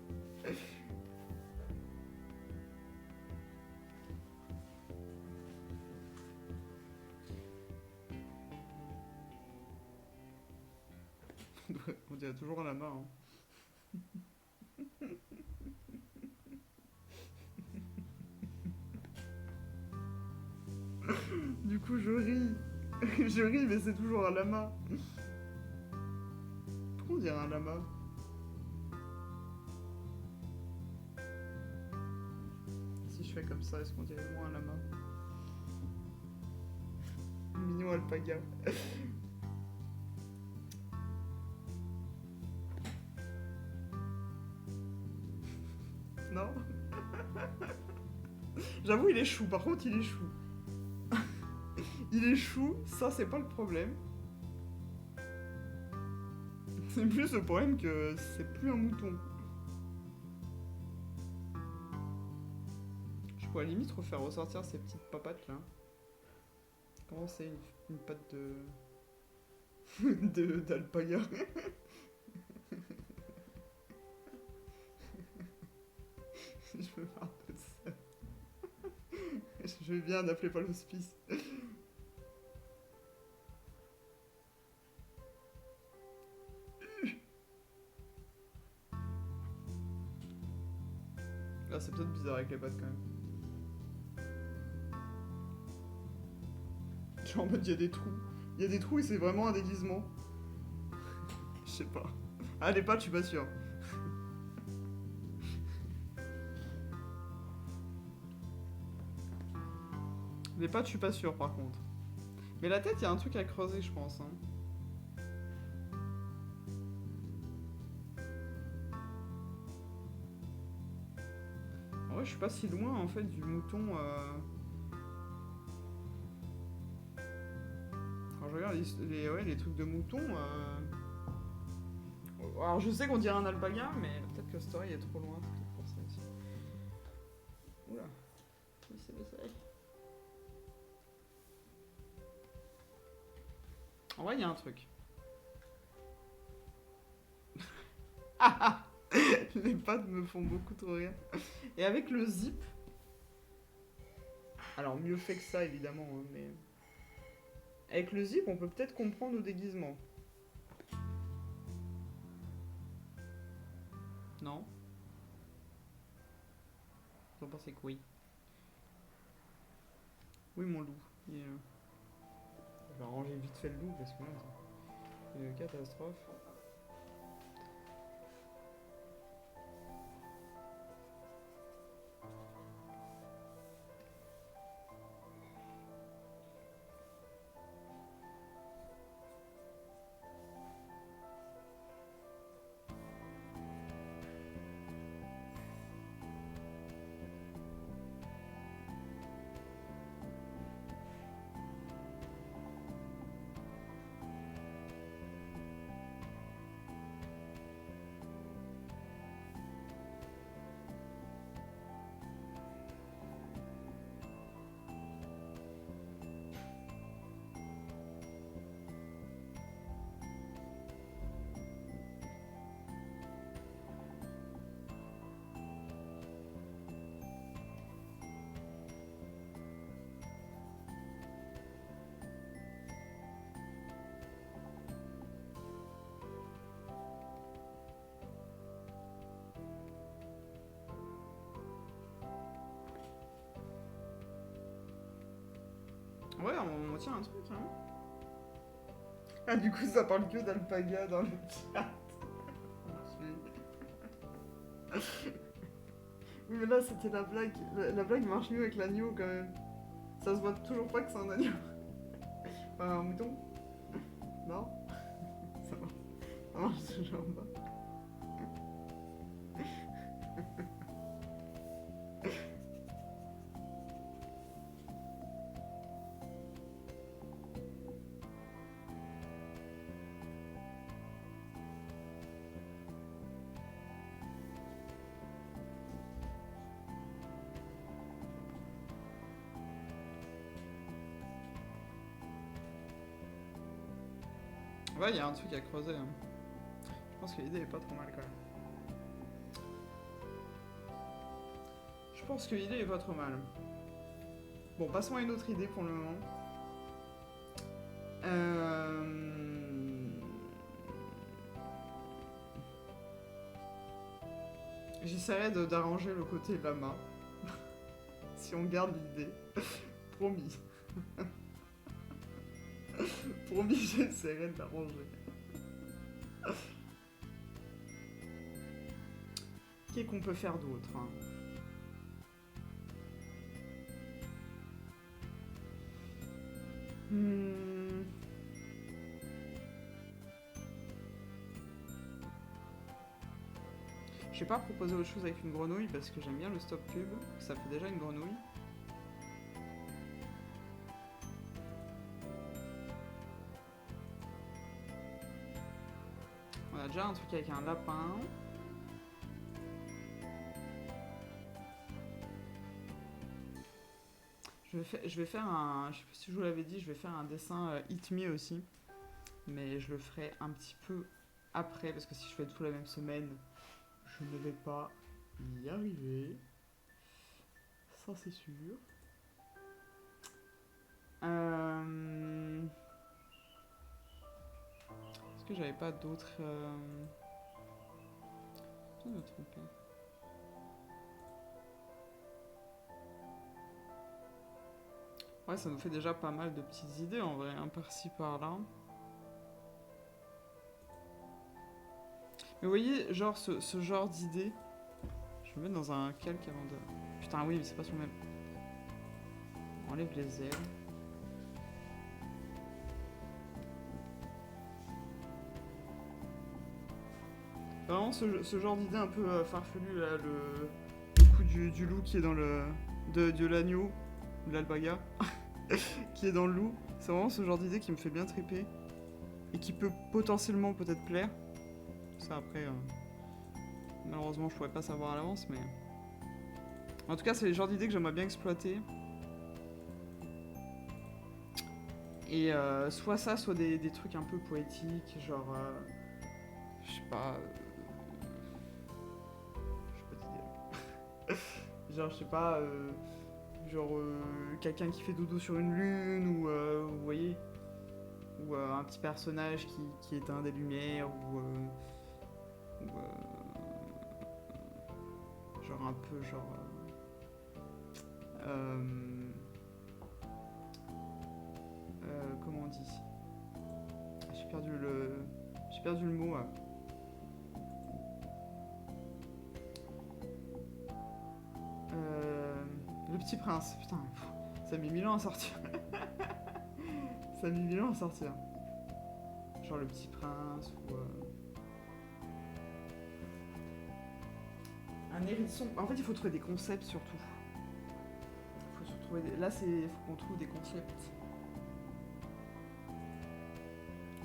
On dirait toujours un lama, hein. Du coup, je ris. Je ris, mais c'est toujours un lama. Pourquoi on dirait un lama? Si je fais comme ça, est-ce qu'on dirait moins un lama? Mignon alpaga. Non? J'avoue, il est chou. Par contre, il est chou. Il est chou, ça c'est pas le problème. C'est plus le problème que c'est plus un mouton. pourrait limite refaire ressortir ces petites papates là. Comment c'est une patte d'alpaga. Je me marre de ça. Je vais bien, n'appelez pas l'hospice. Là, c'est peut-être bizarre avec les pattes quand même. Genre en mode, il y a des trous. Il y a des trous et c'est vraiment un déguisement. Je sais pas. Ah, les pattes, je suis pas sûr. Les pattes, je suis pas sûr par contre. Mais la tête, il y a un truc à creuser, je pense. Hein. En vrai, je suis pas si loin en fait du mouton. Quand je regarde les trucs de mouton. Alors je sais qu'on dirait un alpaga, mais peut-être que Story est trop loin. Peut-être pour ça aussi. Oula. Oui, c'est le soleil. En vrai, il y a un truc. Les pattes me font beaucoup trop rire. Et avec le zip. Alors, mieux fait que ça, évidemment, hein, mais. Avec le zip, on peut peut-être comprendre nos déguisements. Non? Vous en pensez que oui? Oui, mon loup. Je vais ranger vite fait le loup parce que là, c'est une catastrophe. Ouais, on tient un truc, hein. Ah, du coup, ça parle que d'alpaga dans le chat. Oui, mais là, c'était la blague. La blague marche mieux avec l'agneau, quand même. Ça se voit toujours pas que c'est un agneau. Enfin, un mouton. Non. Ça marche toujours pas. Ouais, il y a un truc à creuser. Hein. Je pense que l'idée est pas trop mal quand même. Je pense que l'idée est pas trop mal. Bon, passons à une autre idée pour le moment. J'essaierai d'arranger le côté lama. Si on garde l'idée. Promis. Promis, j'essaierai de l'arranger. Qu'est-ce qu'on peut faire d'autre hein. Je vais pas proposer autre chose avec une grenouille parce que j'aime bien le stop cube. Ça fait déjà une grenouille. On a déjà un truc avec un lapin. Je vais faire un... Je sais pas si je vous l'avais dit, je vais faire un dessin Hit Me aussi. Mais je le ferai un petit peu après, parce que si je fais tout la même semaine, je ne vais pas y arriver. Ça, c'est sûr. Est-ce que j'avais pas d'autres... Je me tromper. Ouais, ça nous fait déjà pas mal de petites idées en vrai, hein, par-ci par-là. Mais vous voyez, genre ce genre d'idée, je vais me mettre dans un calque avant de... Putain, oui, mais c'est pas son même. On enlève les ailes. Vraiment, ce genre d'idée un peu farfelu, là, le coup du loup qui est dans le... de l'agneau, ou de l'alpaga, qui est dans le loup. C'est vraiment ce genre d'idée qui me fait bien triper. Et qui peut potentiellement peut-être plaire. Ça, après, malheureusement, je pourrais pas savoir à l'avance, mais... En tout cas, c'est le genre d'idées que j'aimerais bien exploiter. Et soit ça, soit des trucs un peu poétiques, genre... je sais pas... je sais pas d'idée. Genre, je sais pas... genre, quelqu'un qui fait dodo sur une lune, ou... vous voyez, ou un petit personnage qui éteint des lumières, ou genre un peu, genre... comment on dit? J'ai perdu le mot. Le Petit Prince, putain, ça a mis 1000 ans à sortir. Ça a mis 1000 ans à sortir. Genre Le Petit Prince ou... un hérisson. En fait, il faut trouver des concepts surtout. Faut se trouver des... Là, il faut qu'on trouve des concepts.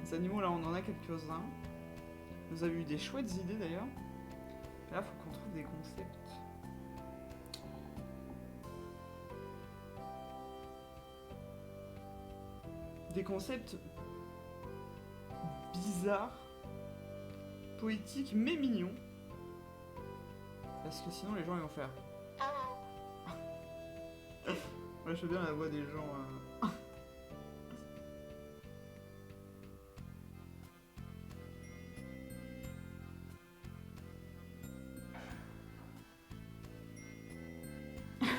Les animaux, là, on en a quelques-uns. Vous avez eu des chouettes idées d'ailleurs. Là, il faut qu'on trouve des concepts. Des concepts bizarres, poétiques, mais mignons. Parce que sinon, les gens, ils vont faire... Ouais, je veux bien la voix des gens...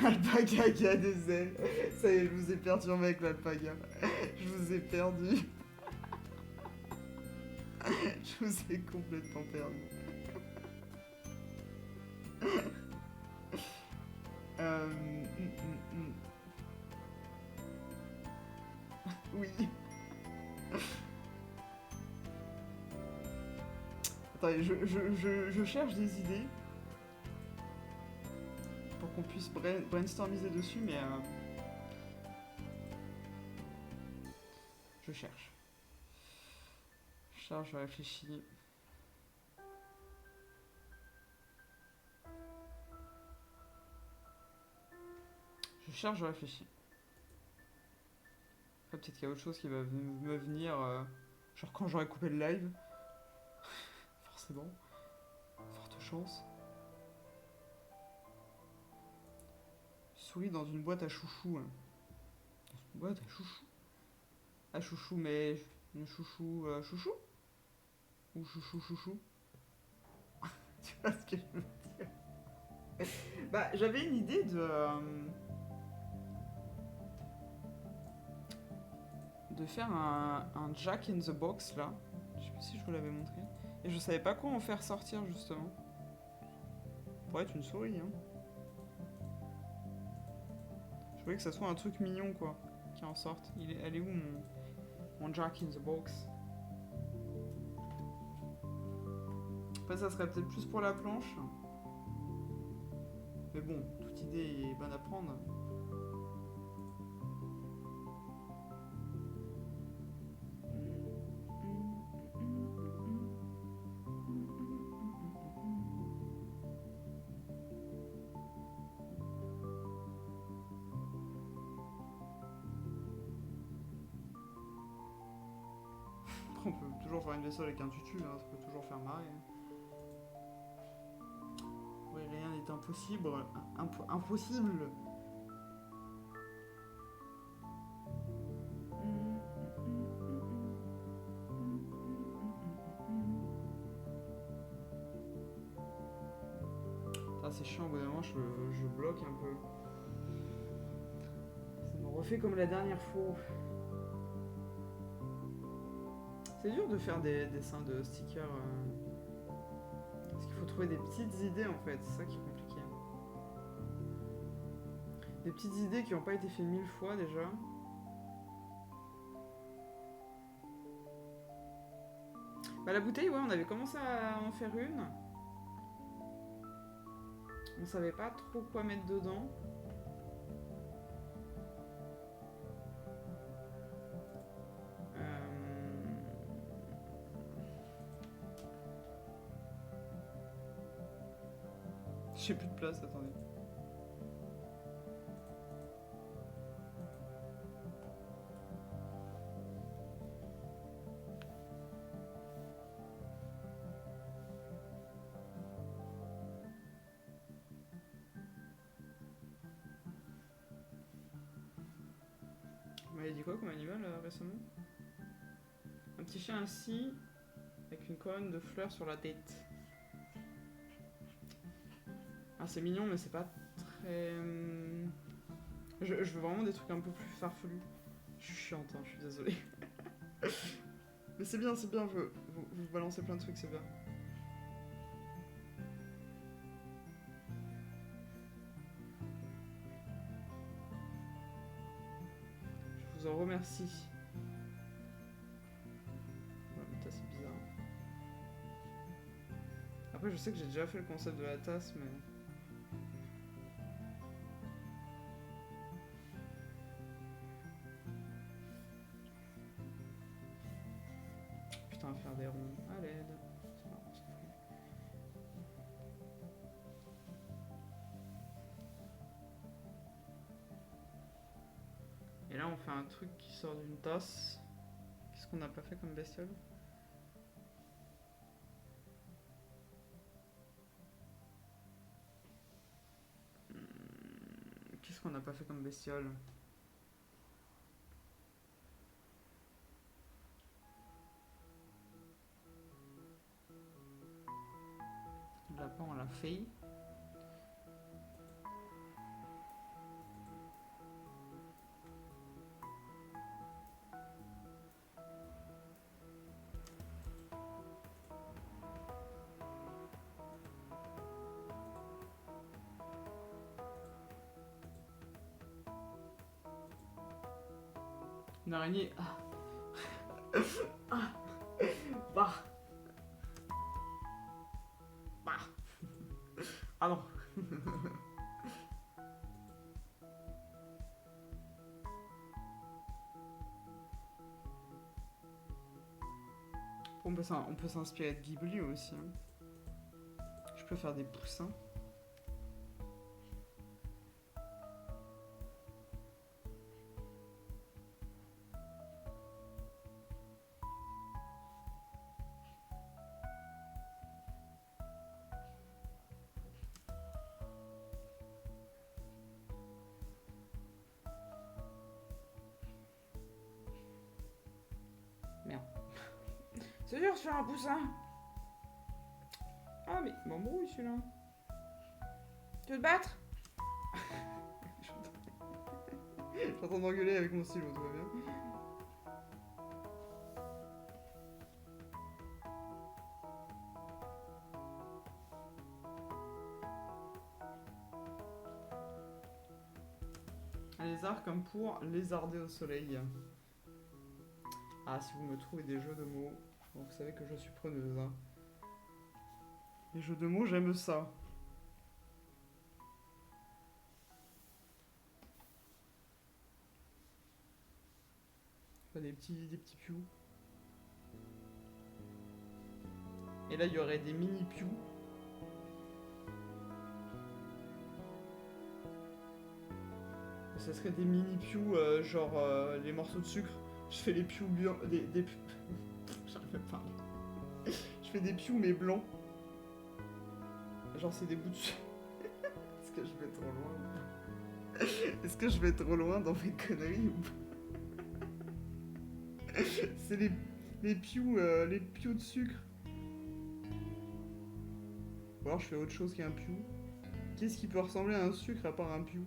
Alpaga qui a des ailes. Ça y est, je vous ai perturbé avec l'alpaga. Je vous ai perdu. Je vous ai complètement perdu. Oui. Attendez, je cherche des idées pour qu'on puisse brainstormiser dessus, mais je cherche. Je réfléchis. Je réfléchis. Après, peut-être qu'il y a autre chose qui va me venir, genre quand j'aurai coupé le live. Forcément. Forte chance. Souris dans une boîte à chouchou. Hein. Dans une boîte à chouchou. À chouchou, mais... Une chouchou... chouchou? Ou chouchou chouchou? Tu vois ce que je veux dire? Bah, j'avais une idée de faire un Jack in the Box, là. Je sais pas si je vous l'avais montré. Et je savais pas quoi en faire sortir, justement. Ça pourrait être une souris, hein. Je voulais que ça soit un truc mignon, quoi. Qui en sorte. Elle est où, mon Jack in the Box? Après, ça serait peut-être plus pour la planche. Mais bon, toute idée est bonne à prendre. toujours faire une vaisselle avec un tutu, hein, ça peut toujours faire marrer. Oui, rien n'est impossible. Impossible. Ah, c'est chiant, au bout d'un moment, je bloque un peu. Ça me refait comme la dernière fois. C'est dur de faire des dessins de stickers. Parce qu'il faut trouver des petites idées en fait, c'est ça qui est compliqué. Des petites idées qui n'ont pas été faites 1000 fois déjà. Bah la bouteille, ouais, on avait commencé à en faire une. On savait pas trop quoi mettre dedans. J'ai plus de place, attendez. Vous m'avez dit quoi comme animal récemment? Un petit chien assis avec une couronne de fleurs sur la tête. Ah, c'est mignon, mais c'est pas très... Je veux vraiment des trucs un peu plus farfelus. Je suis chiante, hein, je suis désolée. Mais c'est bien, vous balancez plein de trucs, c'est bien. Je vous en remercie. Ouais, mais c'est bizarre. Après, je sais que j'ai déjà fait le concept de la tasse, mais... Putain, faire des ronds, à l'aide. C'est marrant, ça fait. Et là, on fait un truc qui sort d'une tasse. Qu'est-ce qu'on n'a pas fait comme bestiole? Qu'est-ce qu'on n'a pas fait comme bestiole? Le lapin, on l'a fait. Une araignée. Ah. Ah. Bah. Bah. Ah non. On peut s'inspirer de Ghibli aussi. Hein. Je peux faire des poussins. Merde. C'est dur de faire un poussin. Ah mais m'embrouille celui-là. Tu veux te battre? J'entends m'engueuler avec mon stylo, tout va bien. Un lézard comme pour lézarder au soleil. Ah, si vous me trouvez des jeux de mots, vous savez que je suis preneuse. Hein. Les jeux de mots, j'aime ça. Des petits pious. Et là, il y aurait des mini pious. Ça serait des mini pious, genre les morceaux de sucre. Je fais les pious des fait parler. Je fais des pious mais blancs. Genre c'est des bouts de... Est-ce que je vais trop loin? Est-ce que je vais trop loin dans mes conneries ou pas? C'est les pious de sucre. Ou alors je fais autre chose qu'un piou. Qu'est-ce qui peut ressembler à un sucre à part un piou?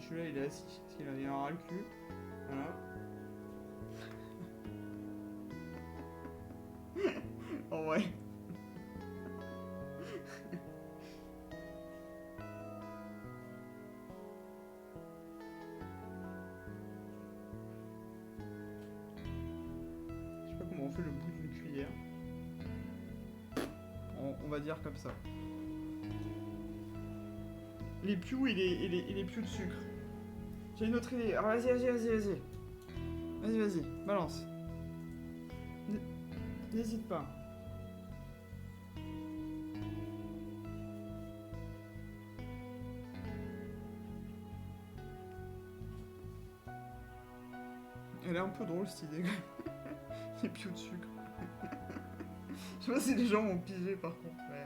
Celui-là il est assis, parce qu'il a un ras le cul. Voilà. En vrai. Je sais pas comment on fait le bout d'une cuillère. On va dire comme ça. Les pious et les pious de sucre. J'ai une autre idée. Alors vas-y. Vas-y, balance. N'hésite pas. Elle est un peu drôle cette idée. Les pious de sucre. Je sais pas si les gens vont piger par contre. Mais...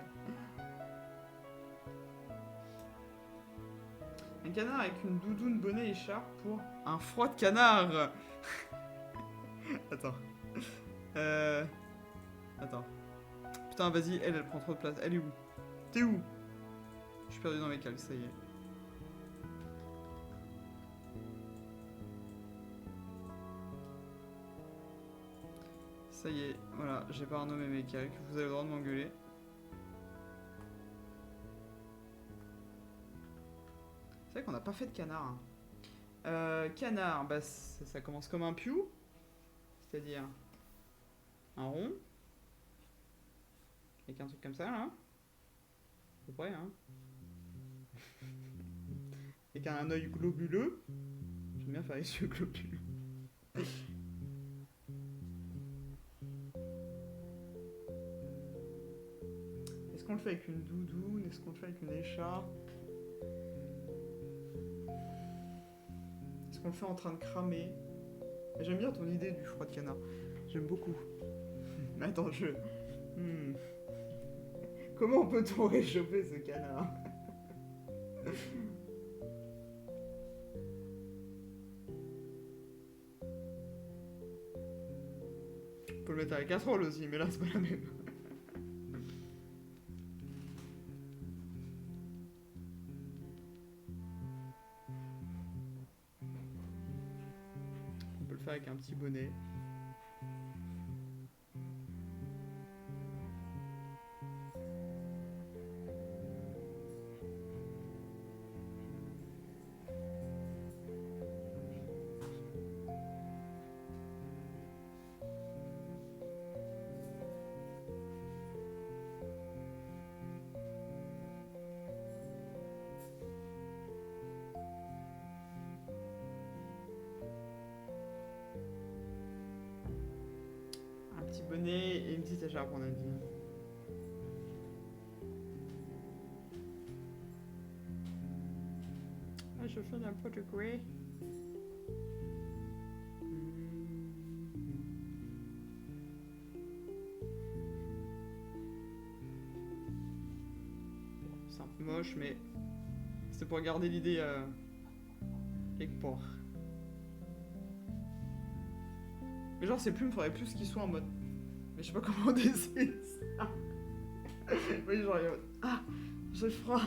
Un canard avec une doudoune, bonnet et écharpe pour un froid de canard. Attends. Attends. Putain, vas-y, elle prend trop de place. Elle est où? T'es où? Je suis perdu dans mes calques, ça y est. Ça y est, voilà, j'ai pas renommé mes calques. Vous avez le droit de m'engueuler. C'est vrai qu'on n'a pas fait de canard. Hein. Canard, bah ça commence comme un piou. C'est-à-dire un rond. Avec un truc comme ça, là. À peu près, hein. Avec un œil globuleux. J'aime bien faire les yeux globuleux. Est-ce qu'on le fait avec une doudoune? Est-ce qu'on le fait avec une écharpe? Est-ce qu'on le fait en train de cramer? J'aime bien ton idée du froid de canard. J'aime beaucoup. Attends, Comment peut-on réchauffer ce canard? On peut le mettre à la casserole aussi, mais là c'est pas la même. On peut le faire avec un petit bonnet. Un petit bonnet et une petite écharpe, on a dit. Ah, je fais n'importe quoi. C'est un peu moche, mais c'est pour garder l'idée quelque part. Mais genre, ces plumes, faudrait plus qu'ils soient en mode. Mais je sais pas comment on dessine ça. Oui, genre, ah, j'ai froid.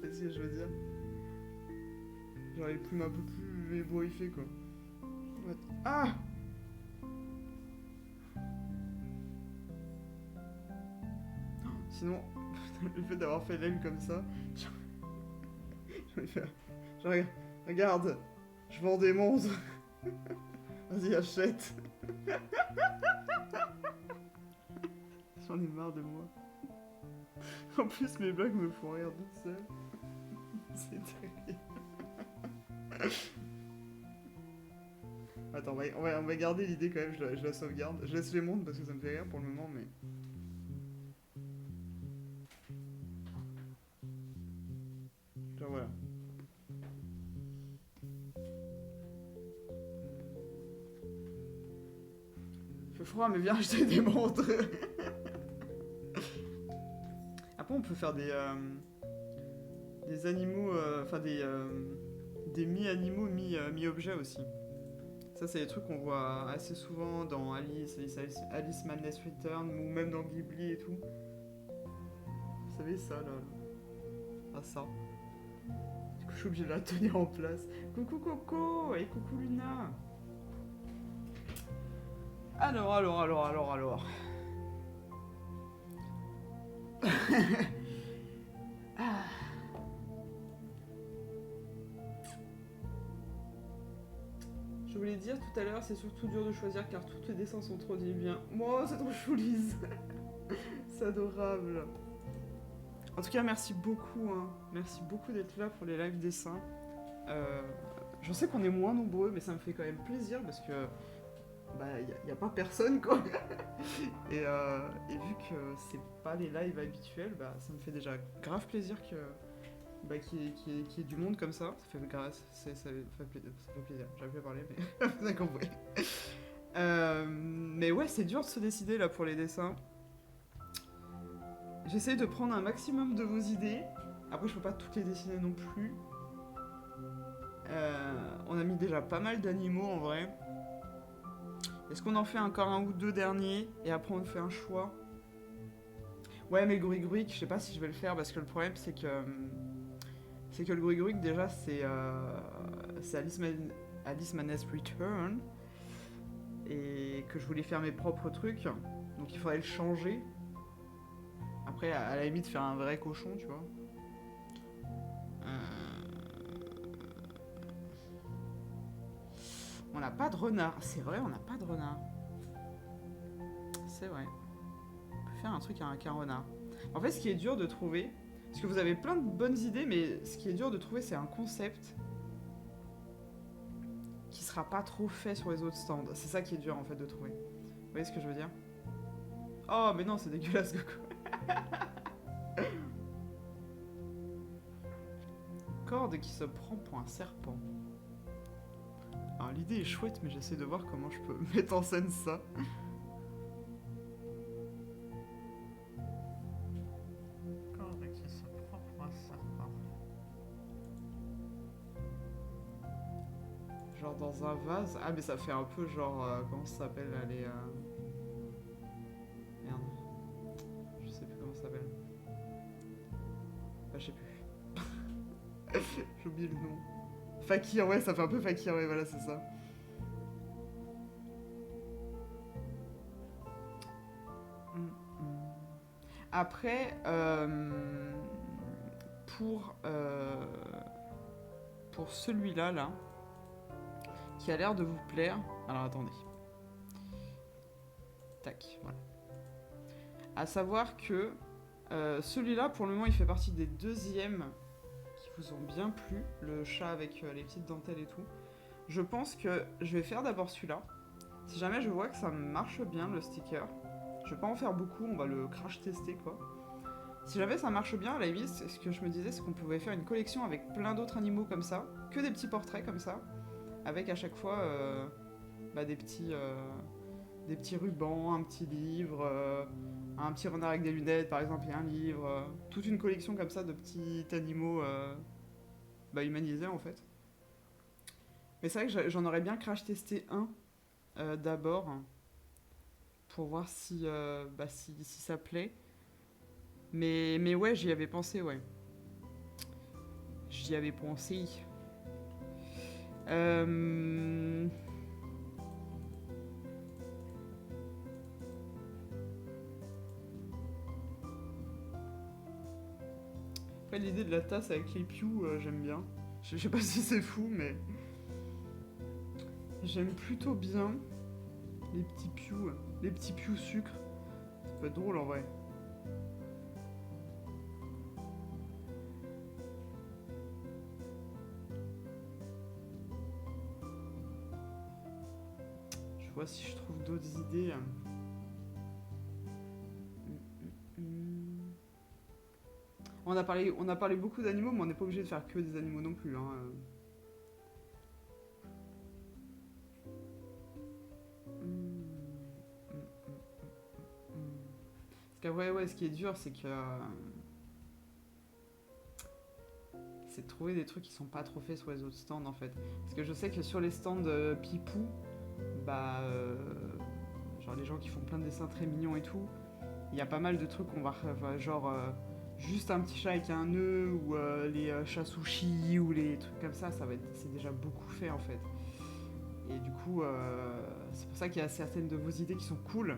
C'est ce que je veux dire. Genre, les plumes un peu plus ébouriffées, quoi. Ah! Sinon, le fait d'avoir fait l'aile comme ça, genre, regarde, je vends des monstres. Vas-y, achète. J'en ai marre de moi. En plus, mes blagues me font rire toutes seules. C'est terrible. Attends, on va garder l'idée quand même, je la sauvegarde. Je laisse les montres parce que ça me fait rire pour le moment, mais... Genre voilà. Il fait froid, mais viens acheter des montres. Après, on peut faire des animaux, enfin des mi-animaux, mi-objets aussi. Ça, c'est des trucs qu'on voit assez souvent dans Alice Madness Return, ou même dans Ghibli et tout. Vous savez, ça, là. Ah, ça. Du coup, je suis obligée de la tenir en place. Coucou Coco et coucou Luna. Alors. Ah. Je voulais dire tout à l'heure, c'est surtout dur de choisir car tous tes dessins sont trop divins. Moi, c'est trop chou, Lise. C'est adorable. En tout cas, merci beaucoup. Hein. Merci beaucoup d'être là pour les live dessins. Je sais qu'on est moins nombreux, mais ça me fait quand même plaisir parce que bah y a pas personne quoi. et vu que c'est pas les lives habituels, bah ça me fait déjà grave plaisir que bah, qu'il y ait du monde comme ça. Ça fait grâce, ça fait plaisir. J'avais pas parlé, mais vous avez compris. Mais ouais, c'est dur de se décider là pour les dessins. J'essaie de prendre un maximum de vos idées. Après, je peux pas toutes les dessiner non plus. On a mis déjà pas mal d'animaux en vrai. Est-ce qu'on en fait encore un ou deux derniers et après on fait un choix? Ouais, mais le Gruig, je sais pas si je vais le faire parce que le problème c'est que le Gruig déjà c'est Alice Madness Return et que je voulais faire mes propres trucs, donc il faudrait le changer. Après, à la limite, faire un vrai cochon, tu vois. On n'a pas de renard. C'est vrai, on n'a pas de renard. C'est vrai. On peut faire un truc avec un renard. En fait, ce qui est dur de trouver, parce que vous avez plein de bonnes idées, mais ce qui est dur de trouver, c'est un concept qui sera pas trop fait sur les autres stands. C'est ça qui est dur, en fait, de trouver. Vous voyez ce que je veux dire? Oh, mais non, c'est dégueulasse, Goku. Corde qui se prend pour un serpent. Alors l'idée est chouette, mais j'essaie de voir comment je peux mettre en scène ça. Corde qui se prend pour un serpent. Genre dans un vase. Ah mais ça fait un peu genre... comment ça s'appelle là, les... Merde. Je sais plus comment ça s'appelle. Bah je sais plus. J'ai oublié le nom. Fakir, ouais, ça fait un peu fakir, ouais, voilà, c'est ça. Après, pour celui-là, là, qui a l'air de vous plaire... Alors, attendez. Tac, voilà. À savoir que celui-là, pour le moment, il fait partie des deuxièmes qui vous ont bien plu. Le chat avec les petites dentelles et tout. Je pense que je vais faire d'abord celui-là. Si jamais je vois que ça marche bien, le sticker, je vais pas en faire beaucoup, on va le crash tester, quoi. Si jamais ça marche bien, à la limite, ce que je me disais, c'est qu'on pouvait faire une collection avec plein d'autres animaux comme ça, que des petits portraits comme ça, avec à chaque fois des petits rubans, un petit livre, un petit renard avec des lunettes, par exemple, et un livre, toute une collection comme ça de petits animaux humanisés, en fait. Mais c'est vrai que j'en aurais bien crash testé un d'abord, pour voir si ça plaît. Mais ouais, j'y avais pensé, ouais. J'y avais pensé. Après, l'idée de la tasse avec les pious, j'aime bien. Je sais pas si c'est fou, mais... J'aime plutôt bien les petits pious sucre. Ça peut être drôle, en vrai. Je vois si je trouve d'autres idées. On a parlé beaucoup d'animaux, mais on n'est pas obligé de faire que des animaux non plus. Hein. Parce qu'après, ouais, ce qui est dur, c'est de trouver des trucs qui sont pas trop faits sur les autres stands en fait. Parce que je sais que sur les stands Pipou, bah, genre les gens qui font plein de dessins très mignons et tout, il y a pas mal de trucs qu'on va genre juste un petit chat avec un nœud ou les chats sushi ou les trucs comme ça, c'est déjà beaucoup fait en fait. Et du coup, c'est pour ça qu'il y a certaines de vos idées qui sont cool,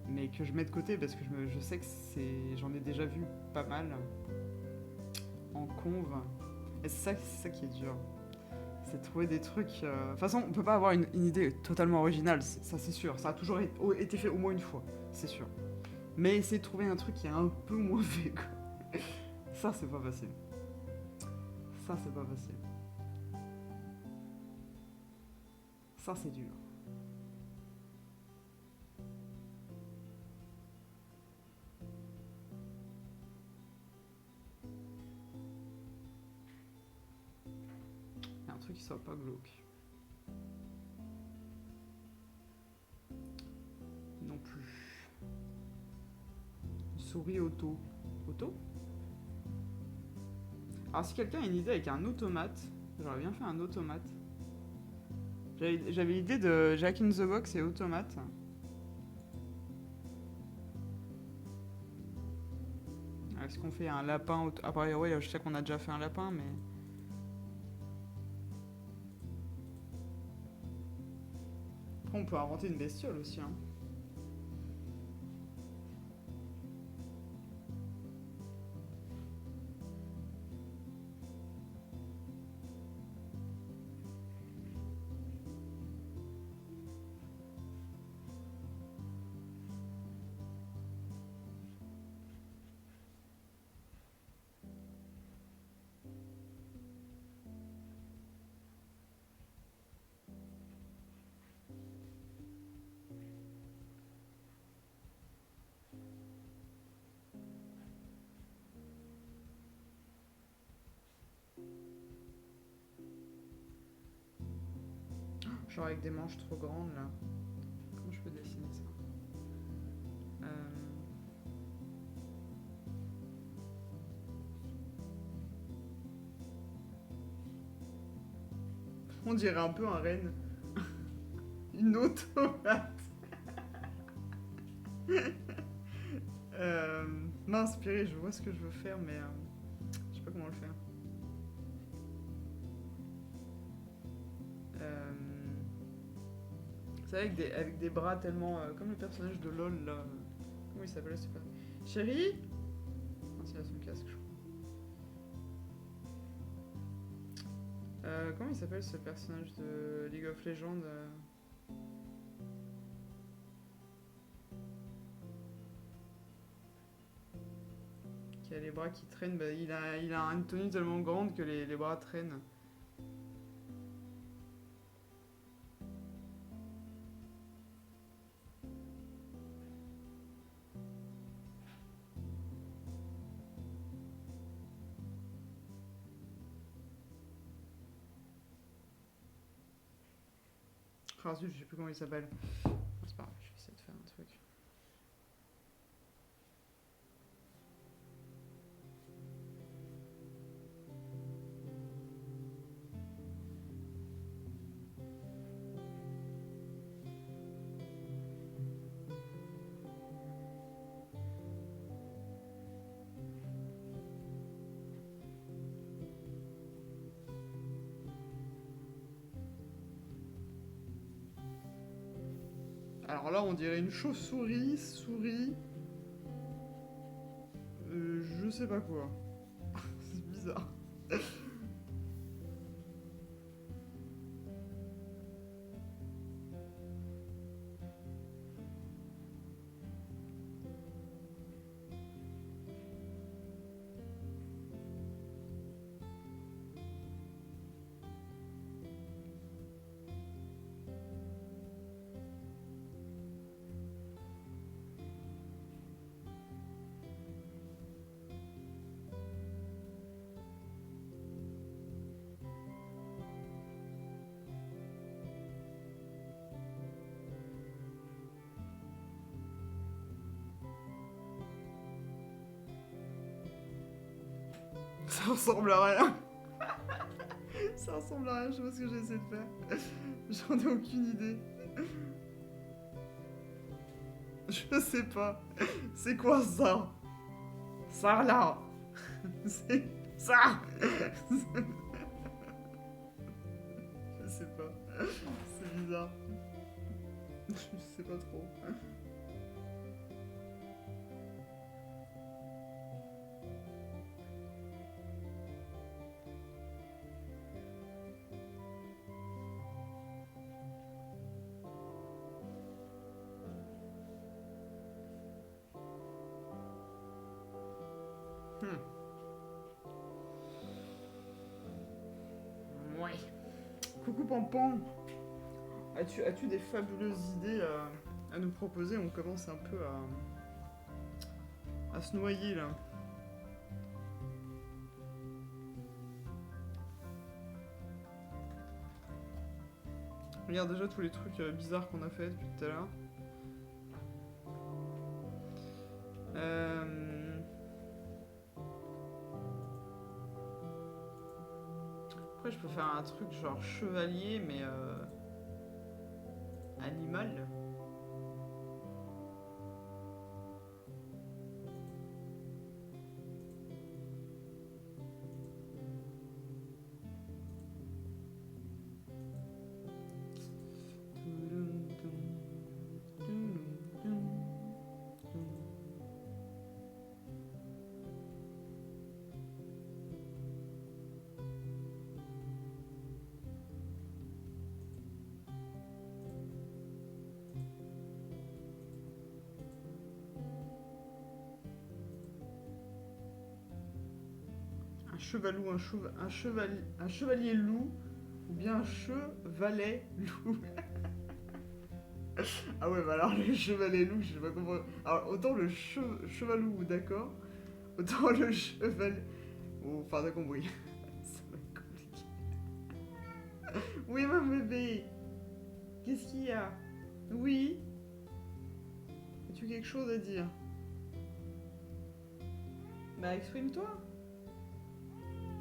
mais que je mets de côté parce que je sais que j'en ai déjà vu pas mal en conve. Et c'est ça qui est dur. C'est de trouver des trucs. De toute façon, on peut pas avoir une idée totalement originale, ça c'est sûr. Ça a toujours été fait au moins une fois, c'est sûr. Mais essayer de trouver un truc qui est un peu moins fait, quoi. Ça, c'est pas facile. Ça, c'est pas facile. Ça, c'est dur. Il y a un truc qui soit pas glauque. Non plus. Une souris auto. Auto? Alors, si quelqu'un a une idée avec un automate, j'aurais bien fait un automate. J'avais l'idée de Jack in the Box et automate. Est-ce qu'on fait un lapin après, ouais, je sais qu'on a déjà fait un lapin, mais. Après, on peut inventer une bestiole aussi, hein. Genre avec des manches trop grandes, là. Comment je peux dessiner ça? On dirait un peu un renne. Une automate. M'inspirer, je vois ce que je veux faire, mais je sais pas comment le faire. C'est avec des bras tellement. Comme le personnage de LOL là. Comment il s'appelle ce personnage? Chérie? Non, c'est là son casque, je crois. Comment il s'appelle ce personnage de League of Legends qui a les bras qui traînent, bah, il a une tenue tellement grande que les bras traînent. Ah zut, je sais plus comment il s'appelle. C'est pas grave, je vais essayer de faire un truc. Alors là, on dirait une chauve-souris, souris. Je sais pas quoi. C'est bizarre. Ça ressemble à rien. Ça ressemble à rien, je sais pas ce que j'ai essayé de faire. J'en ai aucune idée. Je sais pas. C'est quoi ça? Ça là. C'est ça. Je sais pas. C'est bizarre. Je sais pas trop. Ouais. Coucou Pampan. As-tu des fabuleuses idées à nous proposer? On commence un peu à se noyer là. Regarde déjà tous les trucs bizarres qu'on a fait depuis tout à l'heure. Après, je peux faire un truc genre chevalier, mais animal. Un chevalou, un chevalier loup, ou bien un chevalet loup. Ah ouais, bah alors le chevalet loup, je sais pas comment. Alors autant le chevalou, d'accord, autant le chevalet. Oh, enfin, t'as compris. Ça va être compliqué. Oui, mon bébé. Qu'est-ce qu'il y a? Oui. As-tu quelque chose à dire? Bah, exprime-toi.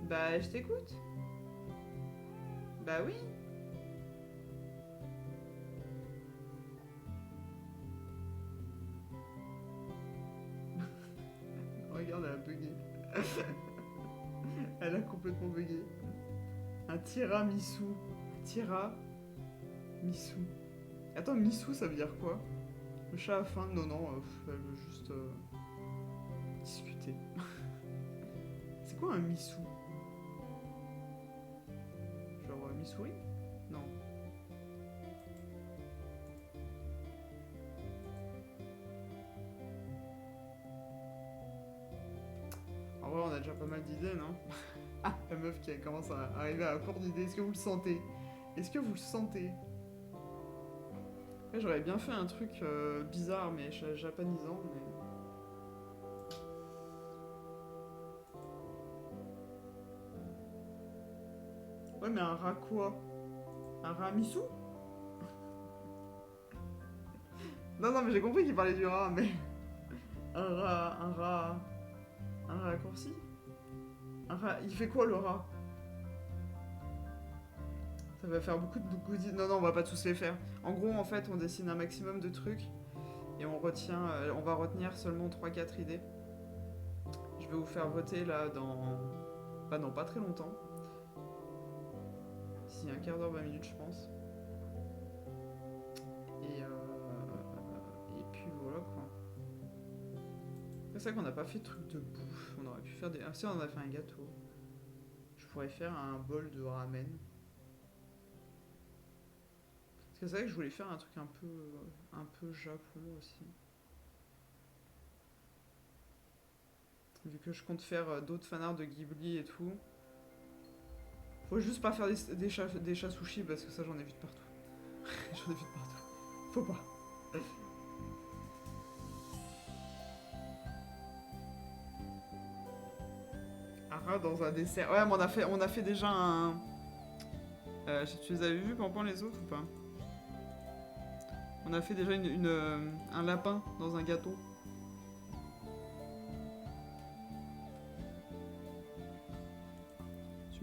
Bah, je t'écoute. Bah oui. Regarde, elle a bugué. Elle a complètement bugué. Un tiramisu. Tiramisu. Attends, misu, ça veut dire quoi? Le chat a faim? Non, non, elle veut juste discuter. C'est quoi un misu? Genre Missouri? Non. En vrai, on a déjà pas mal d'idées, non? Ah, la meuf qui commence à arriver à court d'idées. Est-ce que vous le sentez? Est-ce que vous le sentez? Après, j'aurais bien fait un truc bizarre, mais japonisant, mais... Ouais, mais un rat quoi? Un rat misu? Non, non, mais j'ai compris qu'il parlait du rat, mais... Un raccourci? Un rat... Il fait quoi, le rat? Ça va faire beaucoup de goodies. Non, non, on va pas tous les faire. En gros, en fait, on dessine un maximum de trucs et on retient, on va retenir seulement 3-4 idées. Je vais vous faire voter là dans... Bah non, pas très longtemps. D'ici un quart d'heure, 20 minutes, je pense. Et puis voilà quoi. C'est vrai qu'on n'a pas fait de trucs de bouffe. On aurait pu faire des... Ah si, on a fait un gâteau. Je pourrais faire un bol de ramen. Parce que c'est vrai que je voulais faire un truc un peu japon aussi. Vu que je compte faire d'autres fanarts de Ghibli et tout. Faut juste pas faire des chats sushis parce que ça j'en ai vu de partout. J'en ai vu de partout. Faut pas. Un rat dans un dessert. Ouais, mais on a fait déjà un... tu les avais vus, Pampan, les autres ou pas? On a fait déjà un lapin dans un gâteau.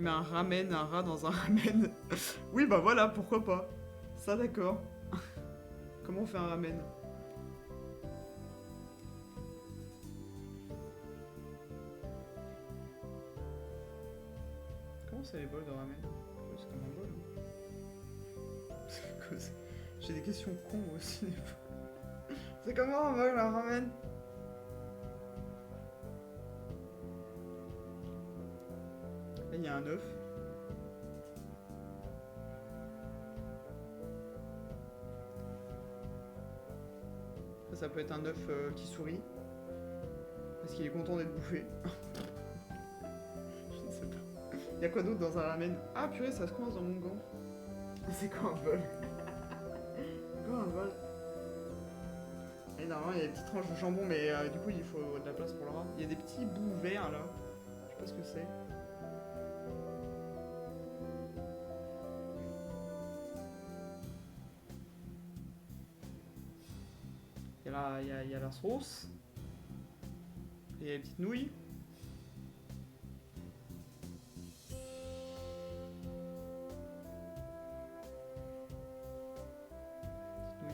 Tu mets un ramen, un rat dans un ramen. Oui, bah voilà, pourquoi pas. Ça, d'accord. Comment on fait un ramen? Comment c'est les bols de ramen? C'est comme un bol. J'ai des questions cons aussi. C'est comment un bol, un ramen? Là, il y a un œuf. Ça peut être un œuf qui sourit. Parce qu'il est content d'être bouffé. Je ne sais pas. Il y a quoi d'autre dans un ramen? Ah purée, ça se coince dans mon gant. C'est quoi un bol? C'est quoi un bol? Et normalement, il y a des petites tranches de jambon, mais du coup, il faut de la place pour le rat. Il y a des petits bouts verts là. Je sais pas ce que c'est. Il y a la sauce. Et il y a les petites nouilles.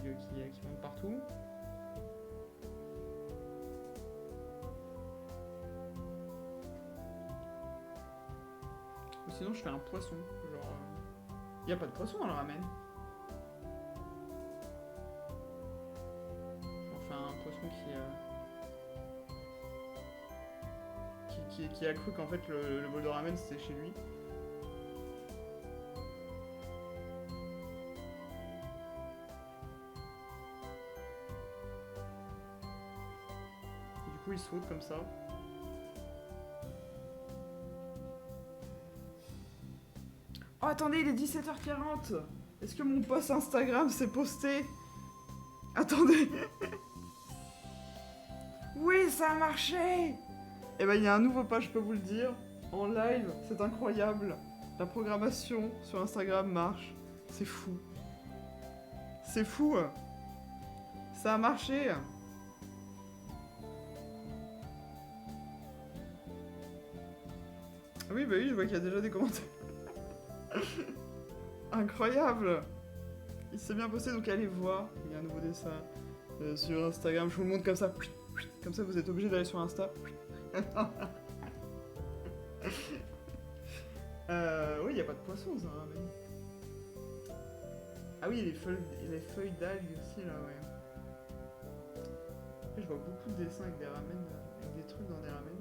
Petites nouilles qui montent partout. Ou sinon, je fais un poisson. Genre. Il n'y a pas de poisson dans le ramen. Enfin, un poisson qui a cru qu'en fait le bol de ramen c'était chez lui. Et du coup, il saute comme ça. Oh, attendez, il est 17h40. Est-ce que mon post Instagram s'est posté? Attendez. Oui, ça a marché. Eh ben, il y a un nouveau pas, je peux vous le dire. En live, c'est incroyable. La programmation sur Instagram marche. C'est fou. C'est fou. Ça a marché. Oui, bah oui, je vois qu'il y a déjà des commentaires. Incroyable. Il s'est bien posté, donc allez voir. Il y a un nouveau dessin sur Instagram. Je vous le montre comme ça. Comme ça, vous êtes obligé d'aller sur Insta. Oui, il n'y a pas de poisson, ça ramen. Ah oui, les feuilles d'algues aussi, là, ouais. Je vois beaucoup de dessins avec des ramen, avec des trucs dans des ramen.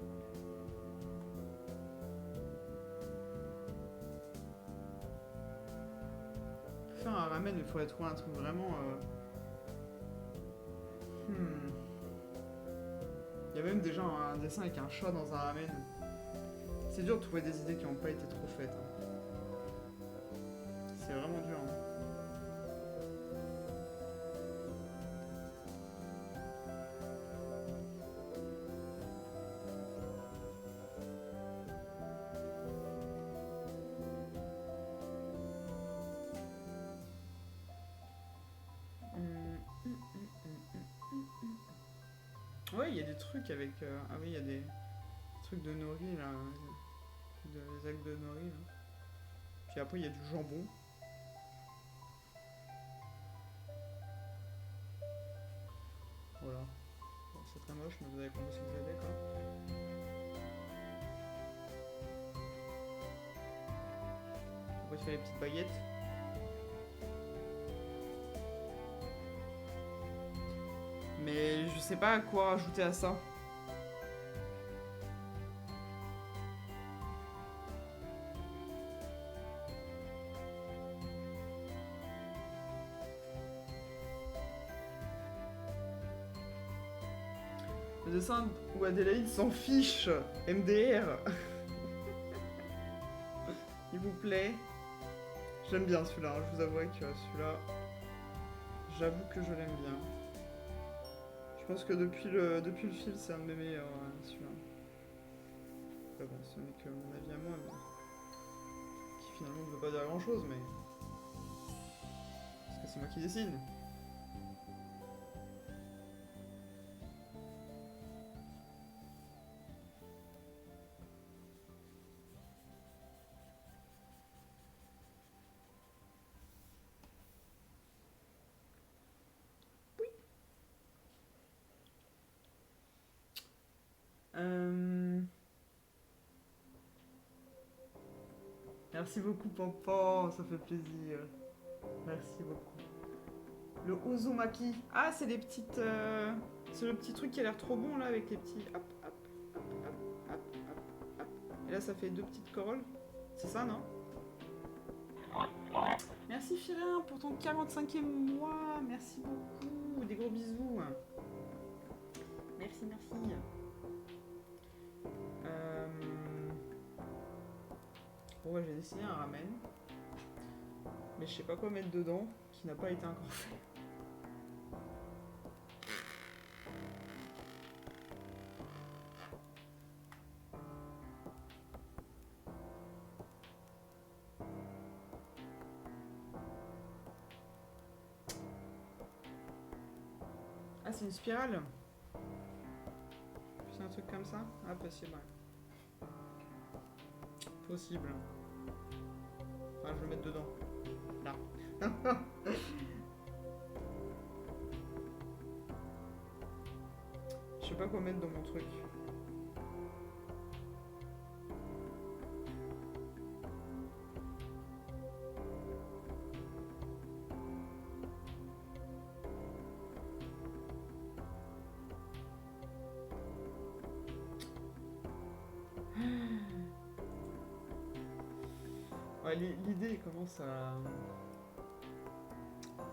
Pour faire un ramen, il faudrait trouver un truc vraiment... Il y a même déjà un dessin avec un chat dans un ramen. C'est dur de trouver des idées qui n'ont pas été trop faites. Hein. C'est vraiment dur. Hein. Ouais, il y a des trucs avec... Ah oui, il y a des trucs de nori, là. Des algues de nori, là. Puis après, il y a du jambon. Voilà. Bon, c'est très moche, mais vous avez compris ce que c'était, quoi. Après, tu fais les petites baguettes. Mais je sais pas à quoi rajouter à ça. Le dessin où Adélaïde s'en fiche. MDR. Il vous plaît? J'aime bien celui-là, je vous avouerai que celui-là, j'avoue que je l'aime bien. Je pense que depuis le fil, c'est un de mes meilleurs, celui-là. Enfin bon, ce n'est que mon avis à moi, mais qui finalement ne veut pas dire grand-chose, mais... Parce que c'est moi qui dessine. Merci beaucoup, Pampan, ça fait plaisir. Merci beaucoup. Le Ozomaki. Ah, c'est les petites. C'est le petit truc qui a l'air trop bon là avec les petits. Hop, hop, hop, hop, hop, hop, hop. Et là, ça fait 2 petites corolles. C'est ça, non? Merci Firin pour ton 45e mois. Merci beaucoup. Des gros bisous. Merci, merci. Bon, ouais, j'ai dessiné un ramen. Mais je sais pas quoi mettre dedans, qui n'a pas été encore fait. Ah, c'est une spirale? C'est un truc comme ça? Ah, possible, ouais. Possible. Enfin, je vais le mettre dedans. Là. Je sais pas quoi mettre dans mon truc. Ouais, l'idée commence à...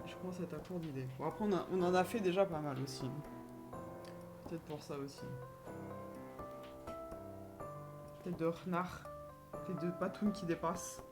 Je commence à être à court d'idées. Bon, après, on en a fait déjà pas mal aussi. Peut-être pour ça aussi. Peut-être de renard. Peut-être de patounes qui dépassent.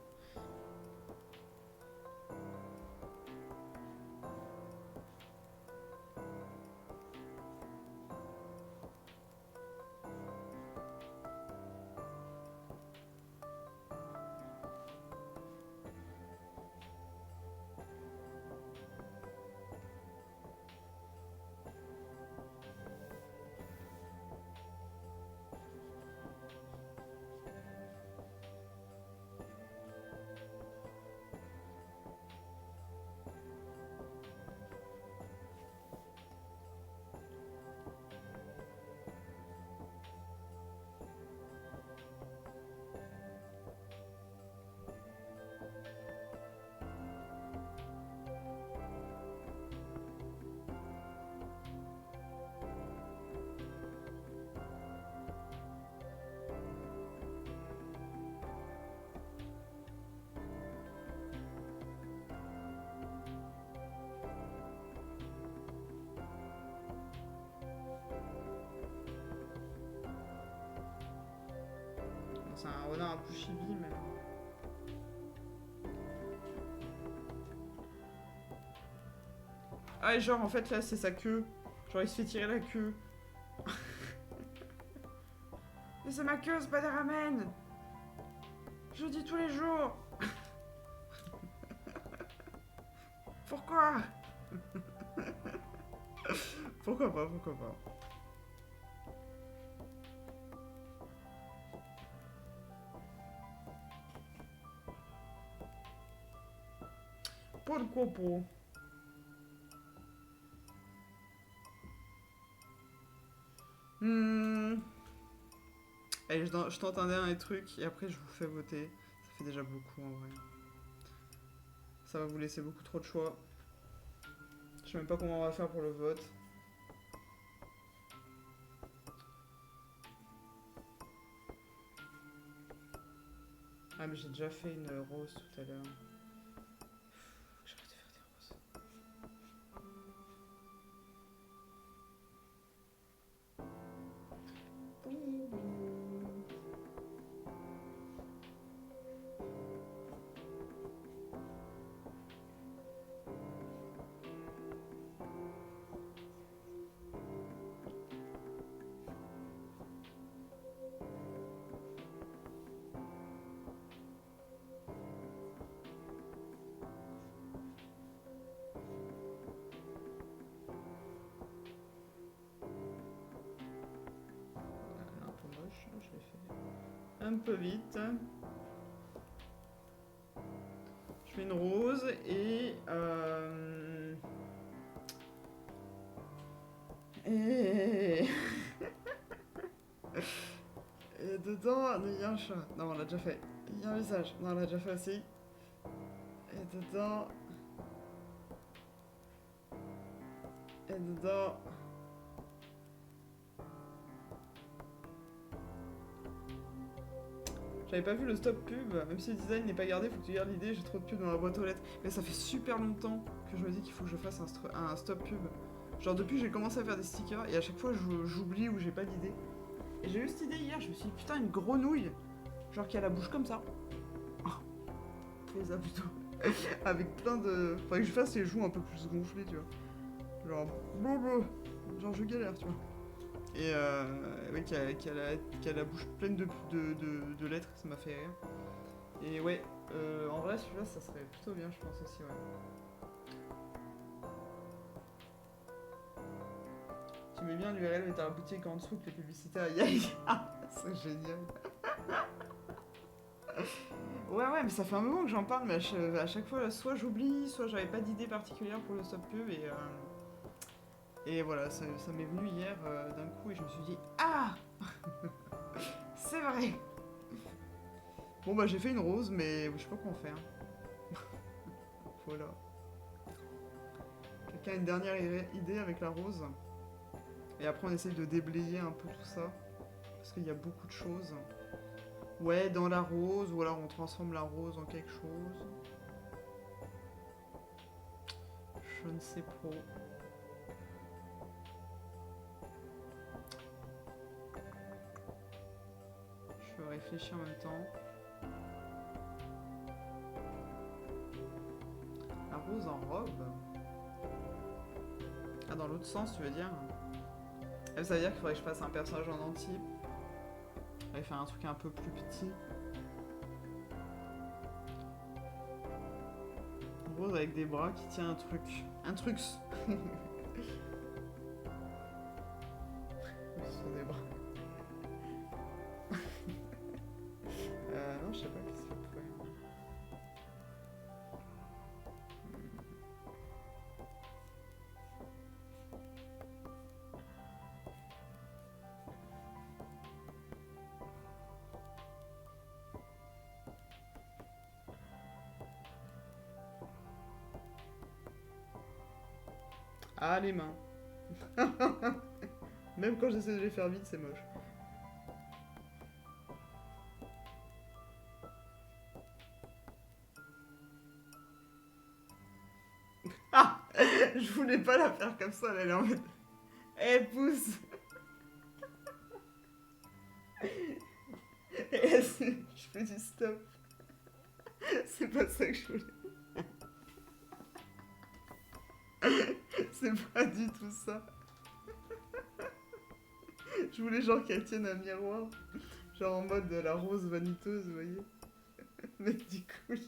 C'est un renard à Pushibi, mais... Ah, et genre, en fait, là, c'est sa queue. Genre, il se fait tirer la queue. Mais c'est ma queue, c'est pas des ramen. Je le dis tous les jours. Pourquoi? Pourquoi pas, pourquoi pas. Pourquoi pas? Allez, je t'entendais un truc et après je vous fais voter. Ça fait déjà beaucoup en vrai. Ça va vous laisser beaucoup trop de choix. Je sais même pas comment on va faire pour le vote. Ah mais j'ai déjà fait une rose tout à l'heure. J'arrête de faire des roses. Un peu moche, je l'ai fait un peu vite. Je fais une rose et... Et... et dedans, il y a un chat. Non, on l'a déjà fait. Il y a un visage. Non, on l'a déjà fait aussi. Et dedans... Et dedans... J'avais pas vu le stop pub, même si le design n'est pas gardé, faut que tu gardes l'idée, j'ai trop de pubs dans la boîte aux lettres. Mais ça fait super longtemps que je me dis qu'il faut que je fasse un stop pub. Genre depuis que j'ai commencé à faire des stickers, et à chaque fois j'oublie ou j'ai pas d'idée. Et j'ai eu cette idée hier, je me suis dit putain une grenouille, genre qui a la bouche comme ça. Oh, fais ça plutôt. Avec plein de... Faudrait que je fasse les joues un peu plus gonflées, tu vois. Genre... Genre je galère, tu vois. Et ouais, qui a la bouche pleine de lettres, ça m'a fait rire. Et ouais, en vrai, celui-là, ça serait plutôt bien, je pense aussi, ouais. Tu mets bien l'URL, mais t'as la boutique en dessous que les publicités aïe. C'est génial. Ouais, mais ça fait un moment que j'en parle, mais à chaque fois, soit j'oublie, soit j'avais pas d'idée particulière pour le stop pub, et voilà, ça m'est venu hier d'un coup, et je me suis dit ah c'est vrai. Bon bah j'ai fait une rose, mais je sais pas comment faire. Voilà. Quelqu'un a une dernière idée avec la rose? Et après on essaye de déblayer un peu tout ça. Parce qu'il y a beaucoup de choses. Ouais, dans la rose, ou alors on transforme la rose en quelque chose. Je ne sais pas. Je réfléchis en même temps. La rose en robe? Ah, dans l'autre sens, tu veux dire? Ça veut dire qu'il faudrait que je fasse un personnage en entier. J'allais faire un truc un peu plus petit. Rose avec des bras qui tient un truc. Un truc. Ce sont des bras. Non, je sais pas qu'est-ce qu'il pourrait. Ah, les mains. Même quand j'essaie de les faire vite, c'est moche. Ah, je voulais pas la faire comme ça, elle est en mode... Eh, pousse. Et je fais du stop. C'est pas ça que je voulais. C'est pas du tout ça. Je voulais genre qu'elle tienne un miroir. Genre en mode de la rose vaniteuse, vous voyez. Mais du coup, j'ai...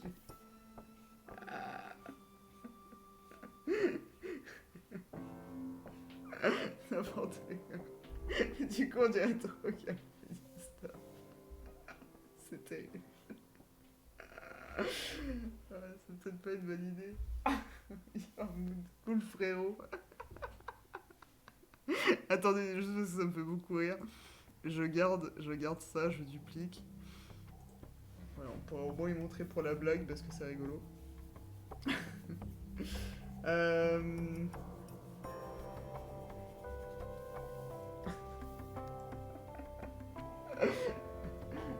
N'importe quoi. Du coup, on dirait trop qu'elle fait du stop. C'est terrible. Ouais, c'est peut-être pas une bonne idée. Il y a un mood cool, frérot. Attendez, juste parce que ça me fait beaucoup rire. Je garde ça, je duplique. Voilà, on pourra au moins y montrer pour la blague parce que c'est rigolo.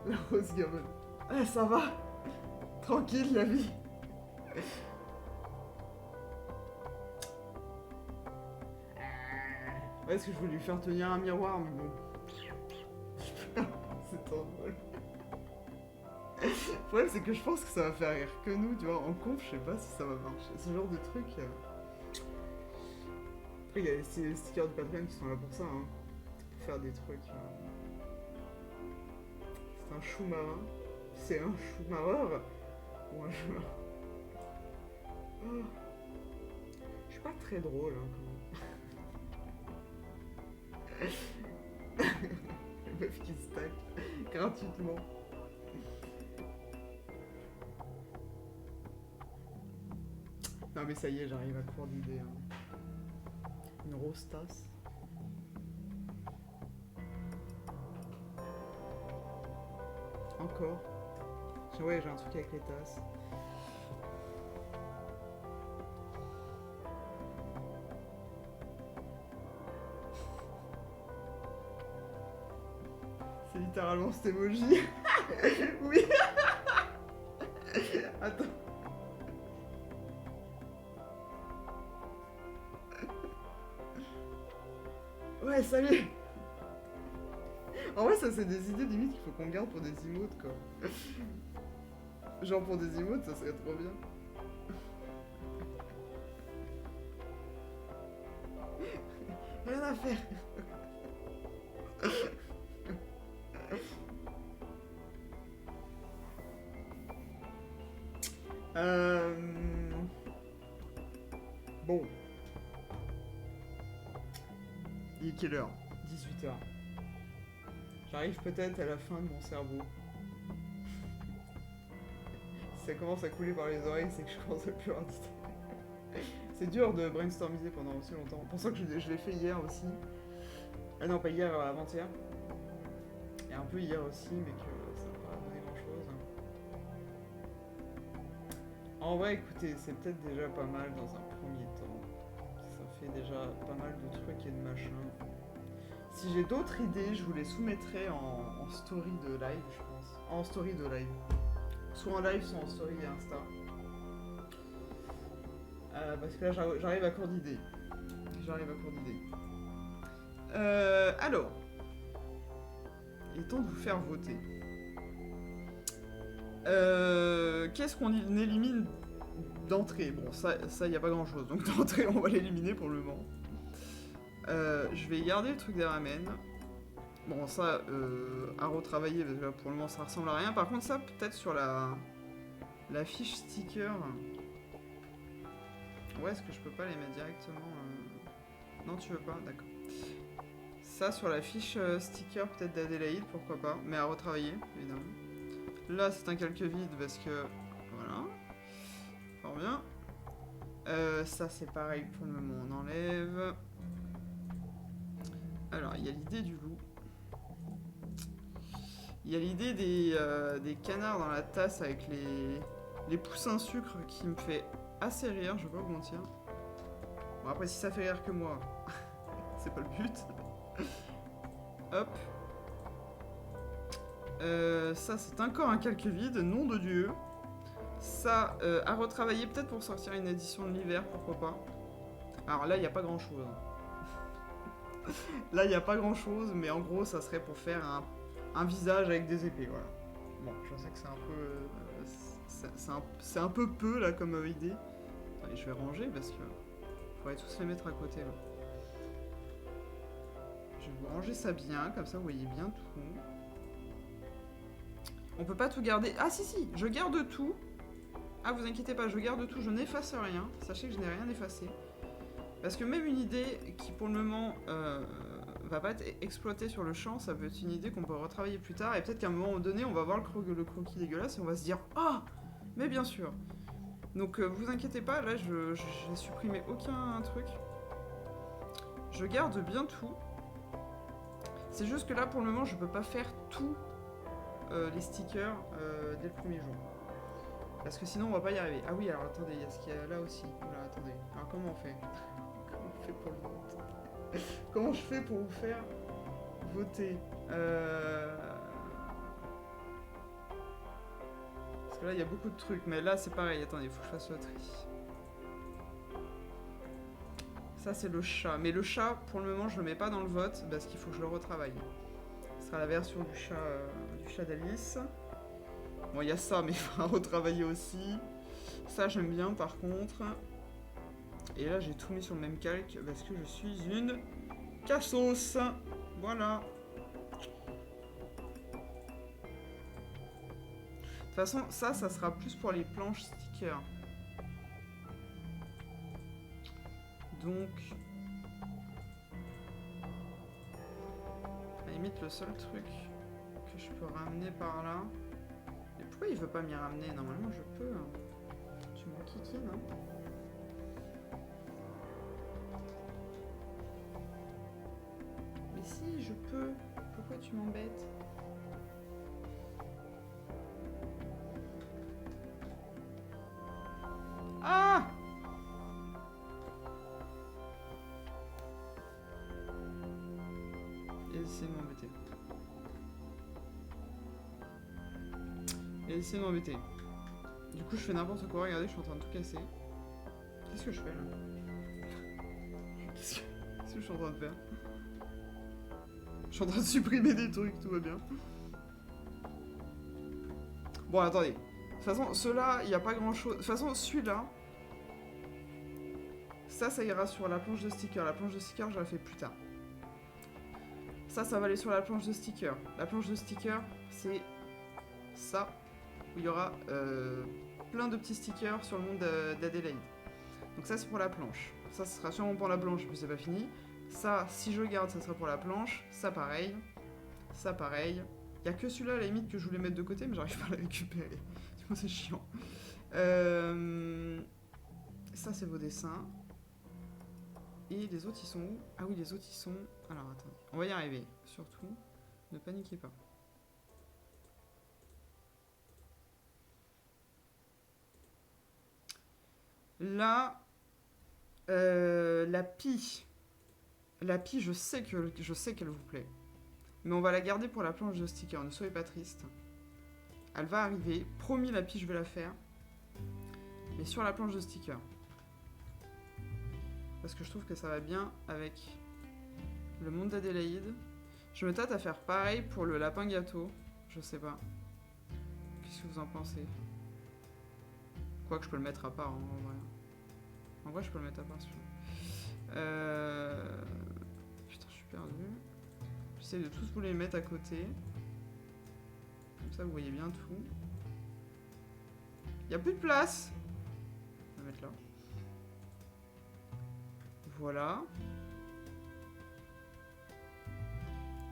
La rose gamine. Ah, ça va. Tranquille, la vie. Ouais, parce que je voulais lui faire tenir un miroir, mais bon. C'est trop drôle. Le problème, c'est que je pense que ça va faire rire que nous, tu vois. En conf, je sais pas si ça va marcher. Ce genre de truc. Après, il y a les stickers de Patreon qui sont là pour ça, hein. Pour faire des trucs. C'est un chou marin. C'est un chou mareur. Ou un chou marin. Oh. Je suis pas très drôle, hein, quand même. Le meuf qui se tacle gratuitement. Non mais ça y est, j'arrive à court d'idée. Hein. Une rose tasse. Encore. Ouais, j'ai un truc avec les tasses. C'est littéralement cet emoji. Oui. Attends. Ouais, salut. En vrai, ça, c'est des idées limite qu'il faut qu'on garde pour des emotes, quoi. Genre, pour des emotes, ça serait trop bien. Rien à faire. Bon. Il est quelle heure? 18h. J'arrive peut-être à la fin de mon cerveau. Si ça commence à couler par les oreilles, c'est que je commence à plus avoir d'idées. C'est dur de brainstormiser pendant aussi longtemps. Pour ça que je l'ai fait hier aussi. Ah non, pas hier, avant-hier. Et un peu hier aussi, mais que ça n'a pas donné grand-chose. En vrai, écoutez, c'est peut-être déjà pas mal dans un premier temps. Ça fait déjà pas mal de trucs et de machins. Si j'ai d'autres idées, je vous les soumettrai en story de live, je pense. En story de live. Soit en live, soit en story et Insta. Parce que là, j'arrive à court d'idées. Alors, il est temps de vous faire voter. Qu'est-ce qu'on élimine d'entrée? Bon, ça, y a pas grand-chose. Donc d'entrée, on va l'éliminer pour le moment. Je vais garder le truc des ramen. Bon, ça, à retravailler, parce que là, pour le moment, ça ressemble à rien. Par contre, ça, peut-être sur la fiche sticker. Ouais, est-ce que je peux pas les mettre directement Non, tu veux pas? D'accord. Ça, sur la fiche sticker, peut-être d'Adélaïde, pourquoi pas. Mais à retravailler, évidemment. Là, c'est un calque vide, parce que... Voilà. Fort bien. Ça, c'est pareil, pour le moment, on enlève. Alors, il y a l'idée du loup. Il y a l'idée des canards dans la tasse avec les poussins sucre qui me fait assez rire, je vais pas vous mentir. Bon, après, si ça fait rire que moi, c'est pas le but. Hop. Ça, c'est encore un calque vide, nom de Dieu. Ça, à retravailler peut-être pour sortir une édition de l'hiver, pourquoi pas. Alors là, il n'y a pas grand-chose. Là, il n'y a pas grand-chose, mais en gros, ça serait pour faire un visage avec des épées, voilà. Bon, je sais que c'est un peu... c'est un peu peu, là, comme idée. Attendez, je vais ranger, parce que... faudrait tous les mettre à côté, là. Je vais vous ranger ça bien, comme ça, vous voyez bien tout. On peut pas tout garder... Ah, si, je garde tout. Ah, vous inquiétez pas, je garde tout, je n'efface rien. Sachez que je n'ai rien effacé. Parce que même une idée qui, pour le moment... va pas être exploité sur le champ, ça peut être une idée qu'on peut retravailler plus tard, et peut-être qu'à un moment donné, on va voir le croquis dégueulasse et on va se dire « Ah, mais bien sûr !» Donc vous inquiétez pas, là je n'ai supprimé aucun truc. Je garde bien tout. C'est juste que là, pour le moment, je peux pas faire tous les stickers dès le premier jour. Parce que sinon, on va pas y arriver. Ah oui, alors attendez, il y a ce qu'il y a là aussi. Oula, attendez. Alors comment on fait? Comment on fait pour le vote? Comment je fais pour vous faire voter Parce que là, il y a beaucoup de trucs. Mais là, c'est pareil. Attendez, il faut que je fasse le tri. Ça, c'est le chat. Mais le chat, pour le moment, je le mets pas dans le vote parce qu'il faut que je le retravaille. Ce sera la version du chat d'Alice. Bon, il y a ça, mais il faudra retravailler aussi. Ça, j'aime bien, par contre. Et là, j'ai tout mis sur le même calque parce que je suis une cassos. Voilà. De toute façon, ça sera plus pour les planches stickers. Donc... à la limite, le seul truc que je peux ramener par là... Mais pourquoi il veut pas m'y ramener? Normalement, je peux. Hein. Tu m'en kikines, hein. Mais si, je peux. Pourquoi tu m'embêtes? Et essayez de m'embêter. Et essayez de m'embêter. Du coup, je fais n'importe quoi. Regardez, je suis en train de tout casser. Qu'est-ce que je fais là? Qu'est-ce que je suis en train de faire? Je suis en train de supprimer des trucs, tout va bien. Bon, attendez. De toute façon, ceux-là, il n'y a pas grand-chose. De toute façon, celui-là, ça ira sur la planche de sticker. La planche de sticker, je la fais plus tard. Ça va aller sur la planche de sticker. La planche de sticker, c'est ça, où il y aura plein de petits stickers sur le monde d'Adélaïde. Donc ça, c'est pour la planche. Ça, ce sera sûrement pour la planche, puis c'est pas fini. Ça, si je garde, ça sera pour la planche. Ça, pareil. Ça, pareil. Il n'y a que celui-là, à la limite, que je voulais mettre de côté, mais j'arrive pas à le récupérer. Du coup, c'est chiant. Ça, c'est vos dessins. Et les autres, ils sont où? Ah oui, les autres, ils sont... Alors, attendez. On va y arriver. Surtout, ne paniquez pas. Là, la pie. La pie, je sais qu'elle vous plaît. Mais on va la garder pour la planche de sticker. Ne soyez pas triste. Elle va arriver. Promis, la pie, je vais la faire. Mais sur la planche de sticker. Parce que je trouve que ça va bien avec le monde d'Adélaïde. Je me tâte à faire pareil pour le lapin gâteau. Je sais pas. Qu'est-ce que vous en pensez? Quoi que je peux le mettre à part, hein, en vrai. En vrai, je peux le mettre à part, celui-là. Putain, je suis perdu. J'essaie de tous vous les mettre à côté. Comme ça, vous voyez bien tout. Il n'y a plus de place. On va mettre là. Voilà.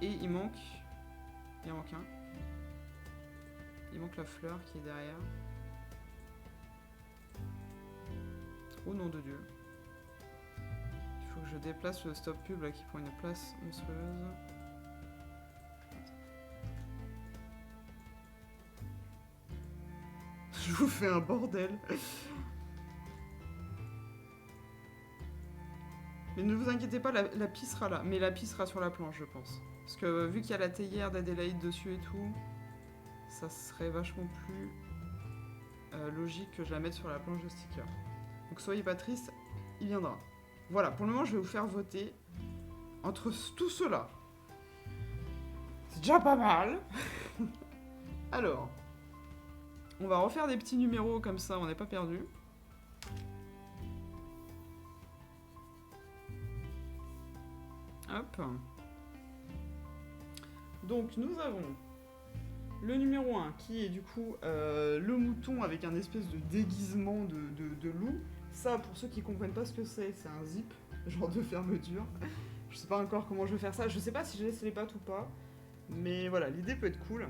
Et il manque... Il en manque un. Il manque la fleur qui est derrière. Oh nom de Dieu. Il faut que je déplace le stop pub là qui prend une place monstrueuse. Je vous fais un bordel. Mais ne vous inquiétez pas, la pie sera là. Mais la pie sera sur la planche, je pense. Parce que vu qu'il y a la théière d'Adélaïde dessus et tout, ça serait vachement plus logique que je la mette sur la planche de sticker. Donc soyez pas tristes, il viendra. Voilà, pour le moment, je vais vous faire voter entre tout cela. C'est déjà pas mal. Alors, on va refaire des petits numéros comme ça, on n'est pas perdu. Hop. Donc, nous avons le numéro 1 qui est du coup le mouton avec un espèce de déguisement de loup. Ça, pour ceux qui comprennent pas ce que c'est un zip, genre de fermeture. Je sais pas encore comment je vais faire ça. Je sais pas si je laisse les pattes ou pas. Mais voilà, l'idée peut être cool.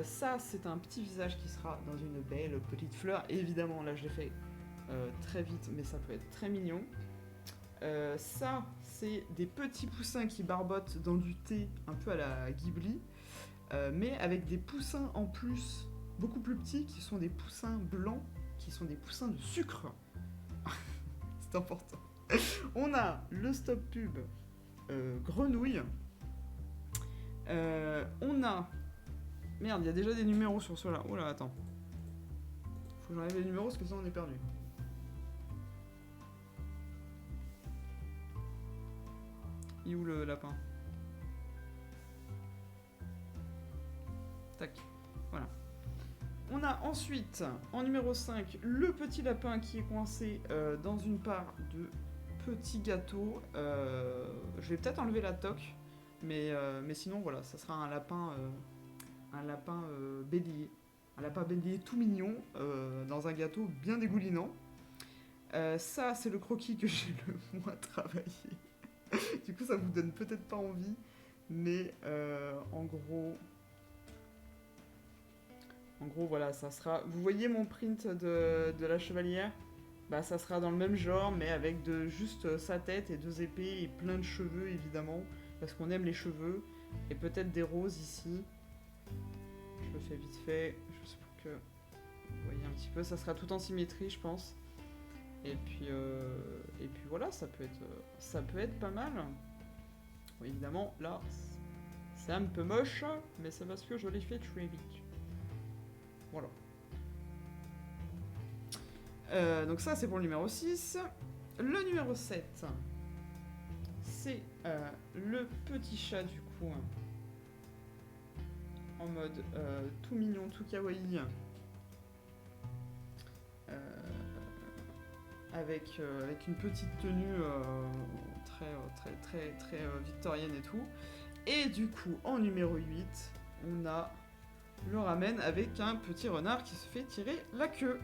Ça, c'est un petit visage qui sera dans une belle petite fleur. Et évidemment, là, je l'ai fait très vite, mais ça peut être très mignon. Ça, c'est des petits poussins qui barbotent dans du thé, un peu à la Ghibli. Mais avec des poussins en plus, beaucoup plus petits, qui sont des poussins blancs, qui sont des poussins de sucre. C'est important. On a le stop pub grenouille. On a... Merde, il y a déjà des numéros sur ceux-là. Oh là, attends. Faut que j'enlève les numéros parce que sinon on est perdu. Il est où le lapin? Tac. Voilà. On a ensuite, en numéro 5, le petit lapin qui est coincé dans une part de petits gâteaux. Je vais peut-être enlever la toque, mais sinon, voilà, ça sera un lapin bélier. Un lapin bélier tout mignon, dans un gâteau bien dégoulinant. Ça, c'est le croquis que j'ai le moins travaillé. Du coup, ça vous donne peut-être pas envie, mais en gros, voilà, ça sera... Vous voyez mon print de la chevalière? Bah, ça sera dans le même genre, mais avec juste sa tête et 2 épées et plein de cheveux, évidemment, parce qu'on aime les cheveux, et peut-être des roses ici. Je le fais vite fait, juste pour que vous voyez un petit peu. Ça sera tout en symétrie, je pense. Et puis voilà, ça peut être pas mal. Bon, évidemment, là, c'est un peu moche, mais c'est parce que je l'ai fait très vite. Voilà. Donc ça, c'est pour le numéro 6. Le numéro 7, c'est le petit chat, du coup, en mode tout mignon, tout kawaii. Avec une petite tenue très victorienne et tout. Et du coup, en numéro 8, on a le ramen avec un petit renard qui se fait tirer la queue.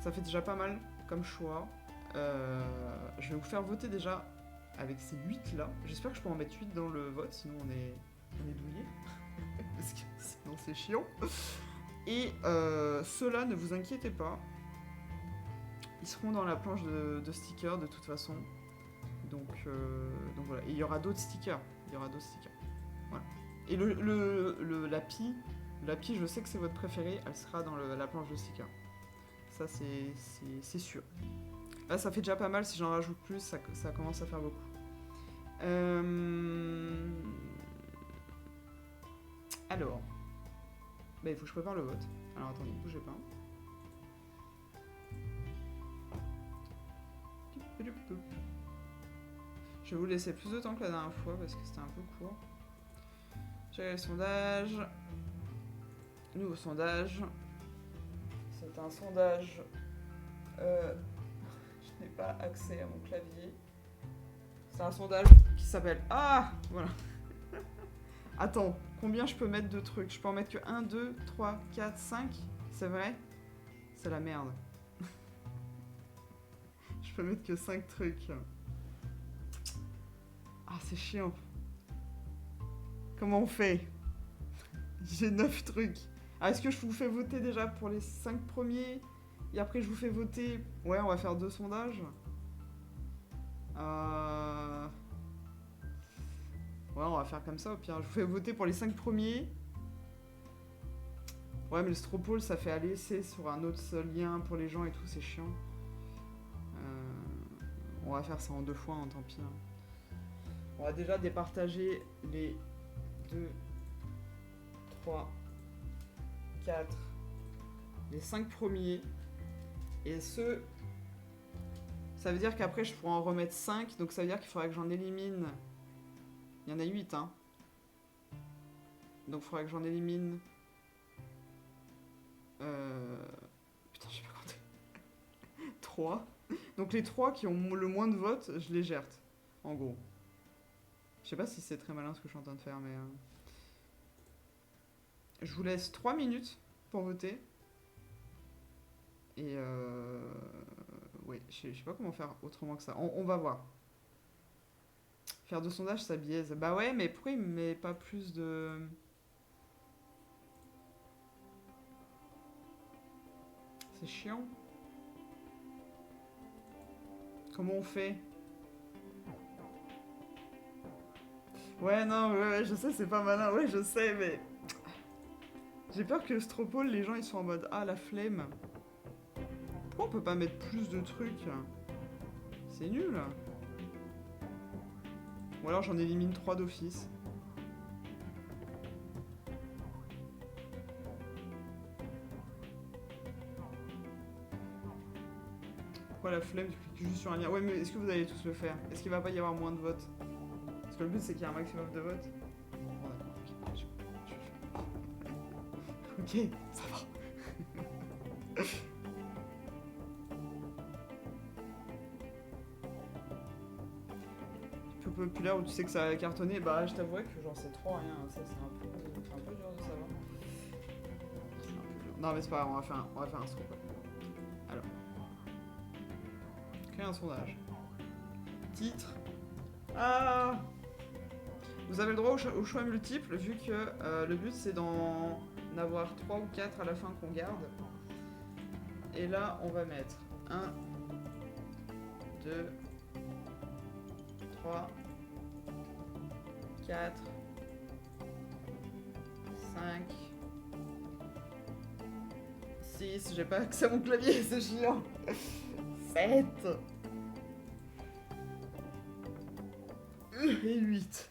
Ça fait déjà pas mal comme choix. Je vais vous faire voter déjà avec ces 8 là. J'espère que je peux en mettre 8 dans le vote, sinon on est douillé. Parce que sinon c'est chiant. Et ceux-là, ne vous inquiétez pas. Ils seront dans la planche de stickers de toute façon. Donc voilà. Et il y aura d'autres stickers. Voilà. Et la pie, je sais que c'est votre préférée. Elle sera dans la planche de stickers. Ça, c'est sûr. Là, ça fait déjà pas mal. Si j'en rajoute plus, ça commence à faire beaucoup. Alors. Bah, il faut que je prépare le vote. Alors, attendez, bougez pas. Je vais vous laisser plus de temps que la dernière fois parce que c'était un peu court. J'ai le sondage. Nouveau sondage. C'est un sondage. Je n'ai pas accès à mon clavier. C'est un sondage qui s'appelle... Ah, voilà. Attends, combien je peux mettre de trucs? Je peux en mettre que 1, 2, 3, 4, 5. C'est vrai? C'est la merde. Je peux mettre que 5 trucs. Ah, c'est chiant. Comment on fait? J'ai 9 trucs. Ah, est-ce que je vous fais voter déjà pour les 5 premiers? Et après, je vous fais voter... Ouais, on va faire 2 sondages. Ouais, on va faire comme ça, au pire. Je vous fais voter pour les 5 premiers. Ouais, mais le Stropole, ça fait aller, c'est sur un autre lien pour les gens et tout, c'est chiant. On va faire ça en 2 fois, hein, tant pis. Hein. On va déjà départager les 2, 3, 4, les 5 premiers. Et ceux... Ça veut dire qu'après, je pourrais en remettre 5. Donc ça veut dire qu'il faudra que j'en élimine... Il y en a 8, hein. Donc il faudra que j'en élimine... Putain, je sais pas compter. 3. Donc les 3 qui ont le moins de votes, je les jette. En gros. Je sais pas si c'est très malin ce que je suis en train de faire, mais... Je vous laisse 3 minutes pour voter. Et ouais, je sais pas comment faire autrement que ça. On va voir. Faire 2 sondages, ça biaise. Bah ouais, mais pourquoi il me met pas plus de... C'est chiant. Comment on fait? Ouais, non, ouais, je sais, c'est pas malin. Ouais, je sais, mais... J'ai peur que Stropole, les gens, ils sont en mode... Ah, la flemme. Pourquoi on peut pas mettre plus de trucs? C'est nul. Ou alors j'en élimine 3 d'office. Pourquoi la flemme? Tu cliques juste sur un lien. Ouais, mais est-ce que vous allez tous le faire? Est-ce qu'il va pas y avoir moins de votes? Parce que le but, c'est qu'il y ait un maximum de votes. Bon, d'accord. Ok, ça va. Peu populaire où tu sais que ça a cartonné, bah je t'avouerais que j'en sais trop rien. Ça, c'est un peu dur de savoir. Non, mais c'est pas grave, on va faire un scoop. Alors. Créer un sondage. Titre. Ah! Vous avez le droit au choix multiple, vu que le but c'est d'en avoir 3 ou 4 à la fin qu'on garde. Et là, on va mettre 1, 2, 3, 4, 5, 6, j'ai pas accès à mon clavier, c'est chiant. 7 et 8.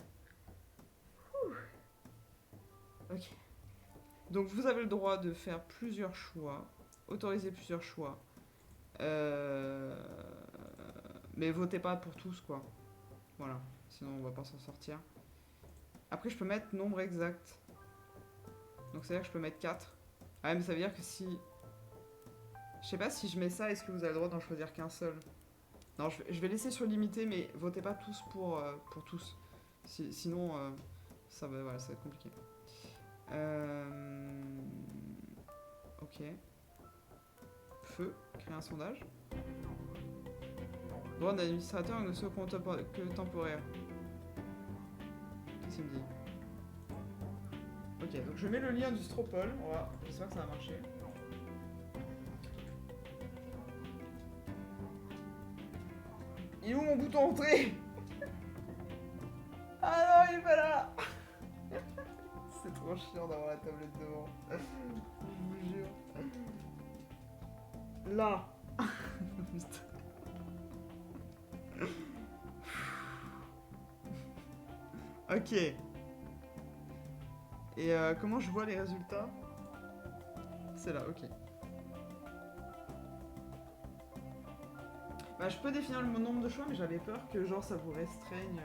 Donc vous avez le droit de faire plusieurs choix, autoriser plusieurs choix. Mais votez pas pour tous, quoi. Voilà, sinon on va pas s'en sortir. Après, je peux mettre nombre exact. Donc ça veut dire que je peux mettre 4. Ah, mais ça veut dire que si... Je sais pas si je mets ça, est-ce que vous avez le droit d'en choisir qu'un seul? Non, je vais laisser sur limité, mais votez pas tous pour tous. Sinon, ça va être compliqué. Ok. Feu, créer un sondage. Droit d'administrateur ne soit que temporaire. Qu'est-ce qu'il me dit? Ok, donc je mets le lien du Stropole. J'espère que ça va marcher. Il est où mon bouton entrée? Ah non, il est pas là. C'est trop chiant d'avoir la tablette devant. Je vous jure. Là. Ok. Et comment je vois les résultats? C'est là, ok. Bah, je peux définir le nombre de choix, mais j'avais peur que genre ça vous restreigne,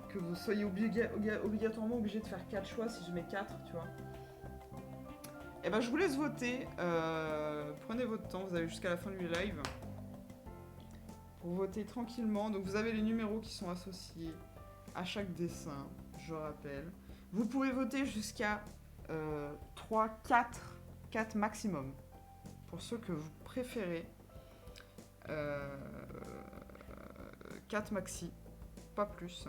que vous soyez obligatoirement obligé de faire 4 choix si je mets 4, tu vois. Et bah je vous laisse voter, prenez votre temps, vous avez jusqu'à la fin du live pour voter tranquillement. Donc vous avez les numéros qui sont associés à chaque dessin, je rappelle. Vous pouvez voter jusqu'à 3, 4 maximum, pour ceux que vous préférez. 4 maxi, pas plus.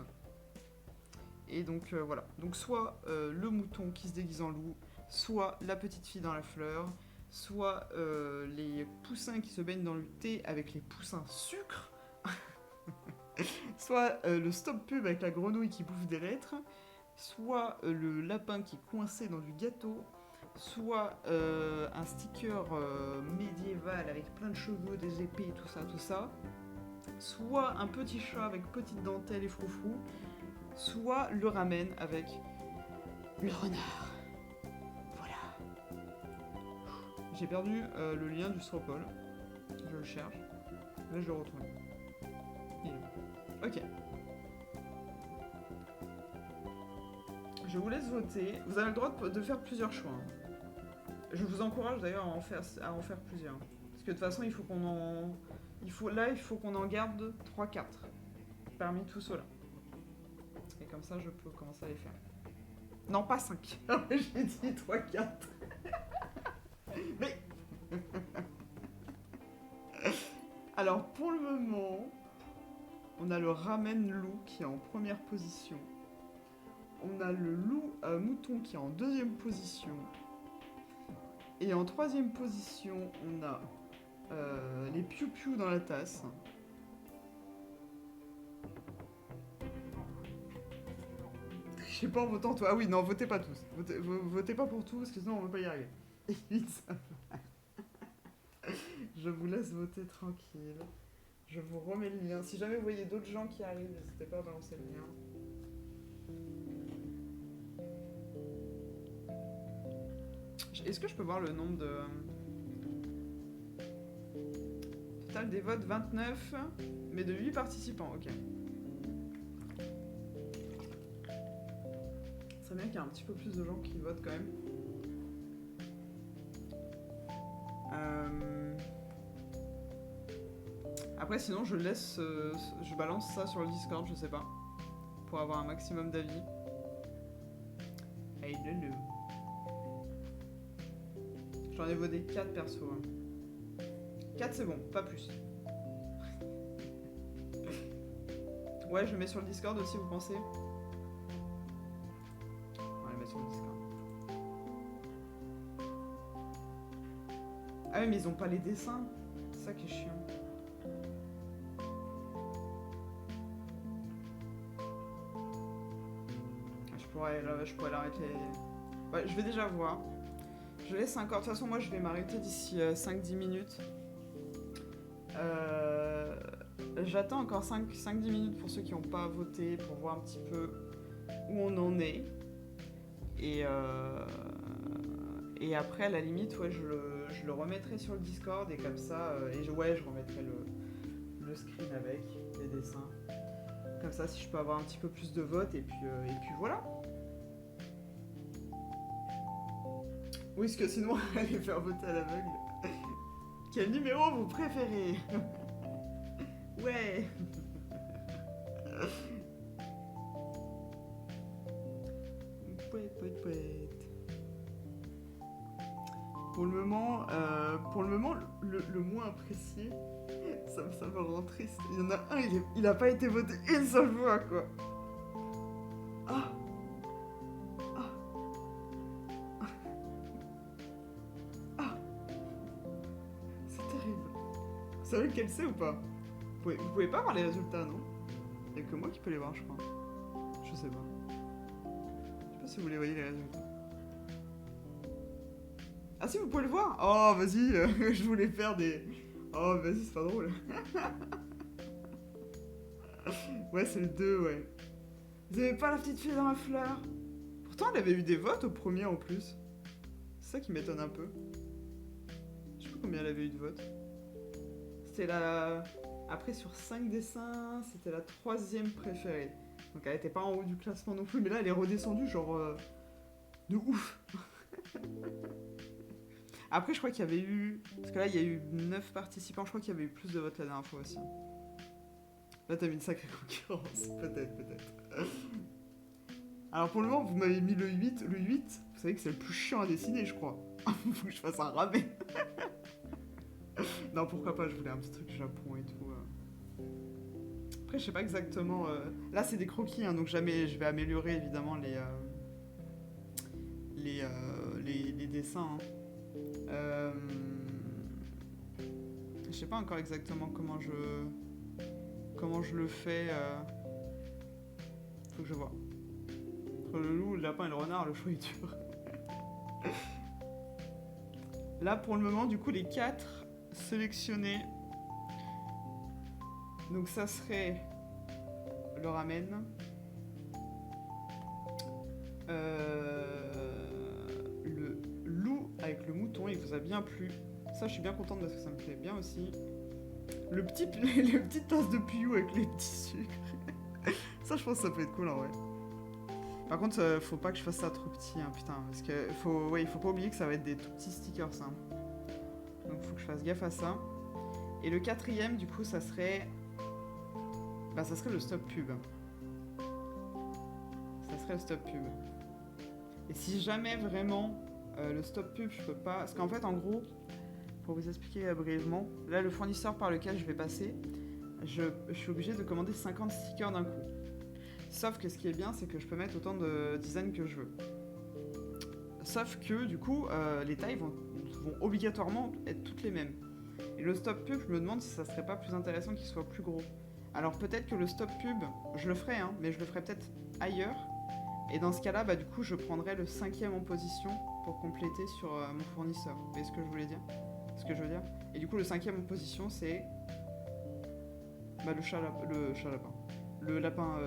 Et donc voilà. Donc soit le mouton qui se déguise en loup, soit la petite fille dans la fleur, soit les poussins qui se baignent dans le thé avec les poussins sucre, soit le stop pub avec la grenouille qui bouffe des lettres, soit le lapin qui est coincé dans du gâteau, soit un sticker médiéval avec plein de cheveux, des épées, tout ça, soit un petit chat avec petite dentelle et froufrou, soit le ramen avec le renard. Voilà. J'ai perdu le lien du Stropole. Je le cherche. Là, je le retrouve. Il est où? Ok. Je vous laisse voter. Vous avez le droit de faire plusieurs choix. Je vous encourage d'ailleurs à en faire plusieurs. Parce que de toute façon, il faut qu'on en garde 3-4 parmi tous ceux-là. Et comme ça, je peux commencer à les faire. Non, pas 5. J'ai dit 3-4. Mais... Alors, pour le moment, on a le ramen loup qui est en première position. On a le mouton qui est en deuxième position. Et en troisième position, on a les piou-piou dans la tasse. Je sais pas en votant toi. Ah oui, non, votez pas tous. Votez pas pour tous, parce que sinon on va pas y arriver. Je vous laisse voter tranquille. Je vous remets le lien. Si jamais vous voyez d'autres gens qui arrivent, n'hésitez pas à balancer le lien. Est-ce que je peux voir le nombre de... Total des votes, 29, mais de 8 participants, ok. C'est bien qu'il y ait un petit peu plus de gens qui votent quand même. Après, sinon, je laisse... je balance ça sur le Discord, je sais pas. Pour avoir un maximum d'avis. I don't know. J'en ai voté 4 perso. 4 c'est bon, pas plus. Ouais, je le mets sur le Discord aussi, vous pensez? On va le mettre sur le Discord. Ah oui, mais ils ont pas les dessins. C'est ça qui est chiant. Je pourrais l'arrêter. Ouais, je vais déjà voir. Je laisse encore. De toute façon, moi, je vais m'arrêter d'ici 5-10 minutes. J'attends encore 5-10 minutes pour ceux qui n'ont pas voté, pour voir un petit peu où on en est. Et Et après, à la limite, ouais, je le remettrai sur le Discord et comme ça, je remettrai le screen avec les dessins. Comme ça, si je peux avoir un petit peu plus de votes et puis voilà. Oui, parce que sinon, aller faire voter à l'aveugle. Quel numéro vous préférez? Ouais. Pour le moment, le moins apprécié, ça me rend triste. Il y en a un, il a pas été voté une seule fois, quoi. Ah, ah, ah, c'est terrible. Vous savez lequel c'est ou pas? Vous pouvez pas voir les résultats, non? Il y a que moi qui peux les voir, je crois. Je sais pas. Je sais pas si vous les voyez, les résultats. Ah si, vous pouvez le voir. Oh, vas-y, je voulais faire des... Oh, vas-y, c'est pas drôle. Ouais, c'est le 2, ouais. Vous avez pas la petite fille dans la fleur? Pourtant, elle avait eu des votes au premier en plus. C'est ça qui m'étonne un peu. Je sais pas combien elle avait eu de votes. C'était la... Après, sur 5 dessins, c'était la 3e préférée. Donc elle était pas en haut du classement non plus, mais là, elle est redescendue genre... de ouf. Après, je crois qu'il y avait eu... Parce que là, il y a eu 9 participants. Je crois qu'il y avait eu plus de votes la dernière fois aussi. Là, t'as mis une sacrée concurrence. Peut-être. Alors, pour le moment, vous m'avez mis le 8. Le 8, vous savez que c'est le plus chiant à dessiner, je crois. Faut que je fasse un rabais. Non, pourquoi pas, je voulais un petit truc Japon et tout. Après, je sais pas exactement... Là, c'est des croquis, hein, donc jamais je vais améliorer, évidemment, les dessins. Hein. Je sais pas encore exactement comment je le fais. Faut que je vois. Entre le loup, le lapin et le renard, le choix est dur. Là, pour le moment, du coup, les 4 sélectionnés. Donc, ça serait le ramen. Le loup avec le mouton, il vous a bien plu. Ça, je suis bien contente parce que ça me plaît bien aussi. Le petit tasse de Puyou avec les petits sucres. Ça, je pense que ça peut être cool en vrai. Par contre, faut pas que je fasse ça trop petit, hein, putain. Parce que il faut pas oublier que ça va être des tout petits stickers, hein. Donc, faut que je fasse gaffe à ça. Et le 4e, du coup, ça serait le stop pub. Ça serait le stop pub. Et si jamais vraiment le stop pub, je peux pas... Parce qu'en fait, en gros, pour vous expliquer brièvement, là, le fournisseur par lequel je vais passer, je suis obligé de commander 50 stickers d'un coup. Sauf que ce qui est bien, c'est que je peux mettre autant de designs que je veux. Sauf que, du coup, les tailles vont obligatoirement être toutes les mêmes. Et le stop pub, je me demande si ça serait pas plus intéressant qu'il soit plus gros. Alors peut-être que le stop pub, je le ferai, hein, mais je le ferai peut-être ailleurs. Et dans ce cas-là, bah, du coup, je prendrai le 5e en position pour compléter sur mon fournisseur. Vous voyez ce que je voulais dire? Ce que je veux dire? Et du coup, le 5e en position, c'est bah, le lapin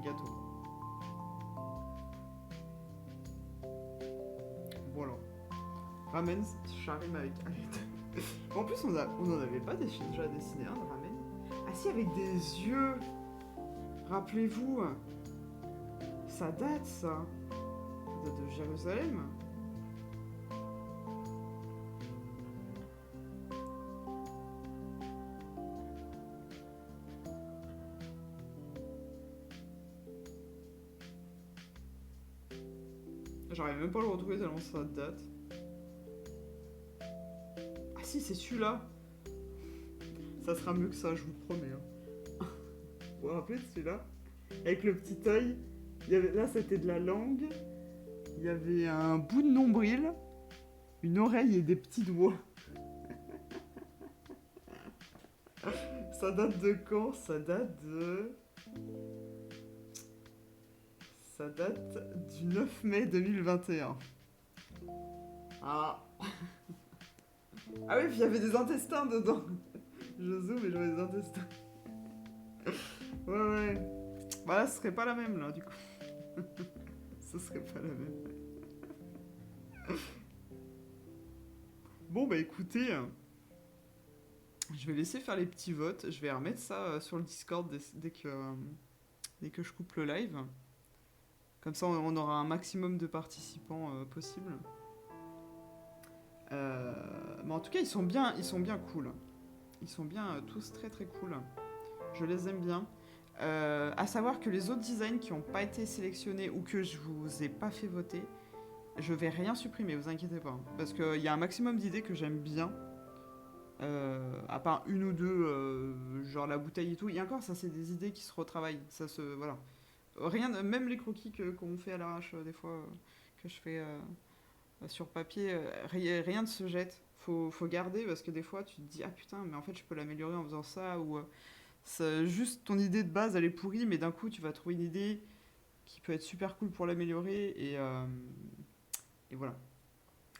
gâteau. Voilà. Ramen, charime avec En plus, on n'en avait pas déjà dessiné un de ramen. Ah si, avec des yeux. Rappelez-vous. Ça date, ça. Ça date de Jérusalem. J'arrive même pas à le retrouver tellement ça date. Ah si, c'est celui-là. Ça sera mieux que ça, je vous promets. Hein. Vous vous rappelez de celui-là? Avec le petit œil. Là, c'était de la langue. Il y avait un bout de nombril, une oreille et des petits doigts. Ça date de quand? Ça date du 9 mai 2021. Ah. Ah oui, puis il y avait des intestins dedans. Je zoome et j'avais des intestins. Ouais. Bah là, ce serait pas la même, là, du coup. Ce serait pas la même. Bon, bah écoutez, je vais laisser faire les petits votes. Je vais remettre ça sur le Discord dès que je coupe le live. Comme ça, on aura un maximum de participants possible. Mais en tout cas, ils sont bien cool. Ils sont bien tous très très cool. Je les aime bien. À savoir que les autres designs qui n'ont pas été sélectionnés ou que je vous ai pas fait voter, je vais rien supprimer, vous inquiétez pas. Parce qu'il y a un maximum d'idées que j'aime bien. À part une ou deux, genre la bouteille et tout. Et encore, ça, c'est des idées qui se retravaillent. Ça se. Voilà. Rien, même les croquis qu'on fait à l'arrache, des fois, que je fais sur papier, rien ne se jette. Faut garder parce que des fois, tu te dis, ah putain, mais en fait, je peux l'améliorer en faisant ça. Ou juste ton idée de base, elle est pourrie, mais d'un coup, tu vas trouver une idée qui peut être super cool pour l'améliorer. Et voilà.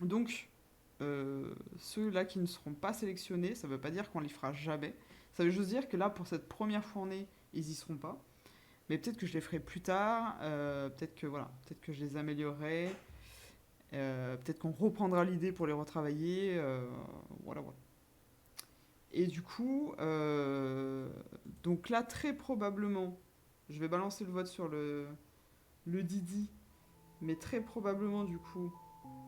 Donc, ceux-là qui ne seront pas sélectionnés, ça ne veut pas dire qu'on les fera jamais. Ça veut juste dire que là, pour cette première fournée, ils y seront pas. Mais peut-être que je les ferai plus tard. Peut-être que je les améliorerai. Peut-être qu'on reprendra l'idée pour les retravailler. Voilà. Et du coup, donc là, très probablement, je vais balancer le vote sur le Didi. Mais très probablement, du coup,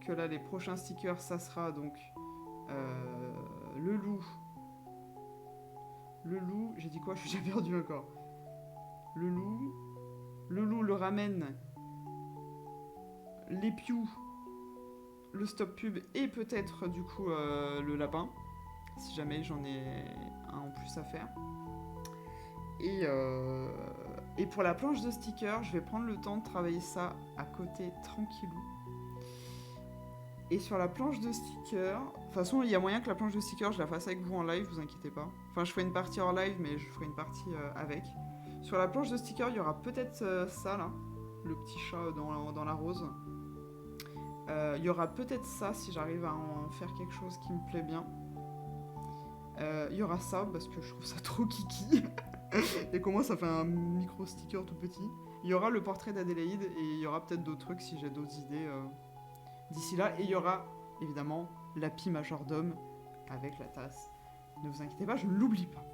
que là, les prochains stickers, ça sera donc le loup. Le loup, j'ai dit quoi? Je suis déjà perdu encore. Le loup le ramène, les pious, le stop pub et peut-être du coup le lapin, si jamais j'en ai un en plus à faire. Et pour la planche de stickers, je vais prendre le temps de travailler ça à côté tranquillou. Et sur la planche de stickers, de toute façon, il y a moyen que la planche de stickers, je la fasse avec vous en live, vous inquiétez pas. Enfin, je ferai une partie hors live, mais je ferai une partie avec. Sur la planche de stickers, il y aura peut-être ça, là. Le petit chat dans la rose. Il y aura peut-être ça, si j'arrive à en faire quelque chose qui me plaît bien. Il y aura ça, parce que je trouve ça trop kiki. Et comment ça fait un micro sticker tout petit. Il y aura le portrait d'Adélaïde, et il y aura peut-être d'autres trucs si j'ai d'autres idées d'ici là. Et il y aura, évidemment, l'Happy Majordome avec la tasse. Ne vous inquiétez pas, je ne l'oublie pas.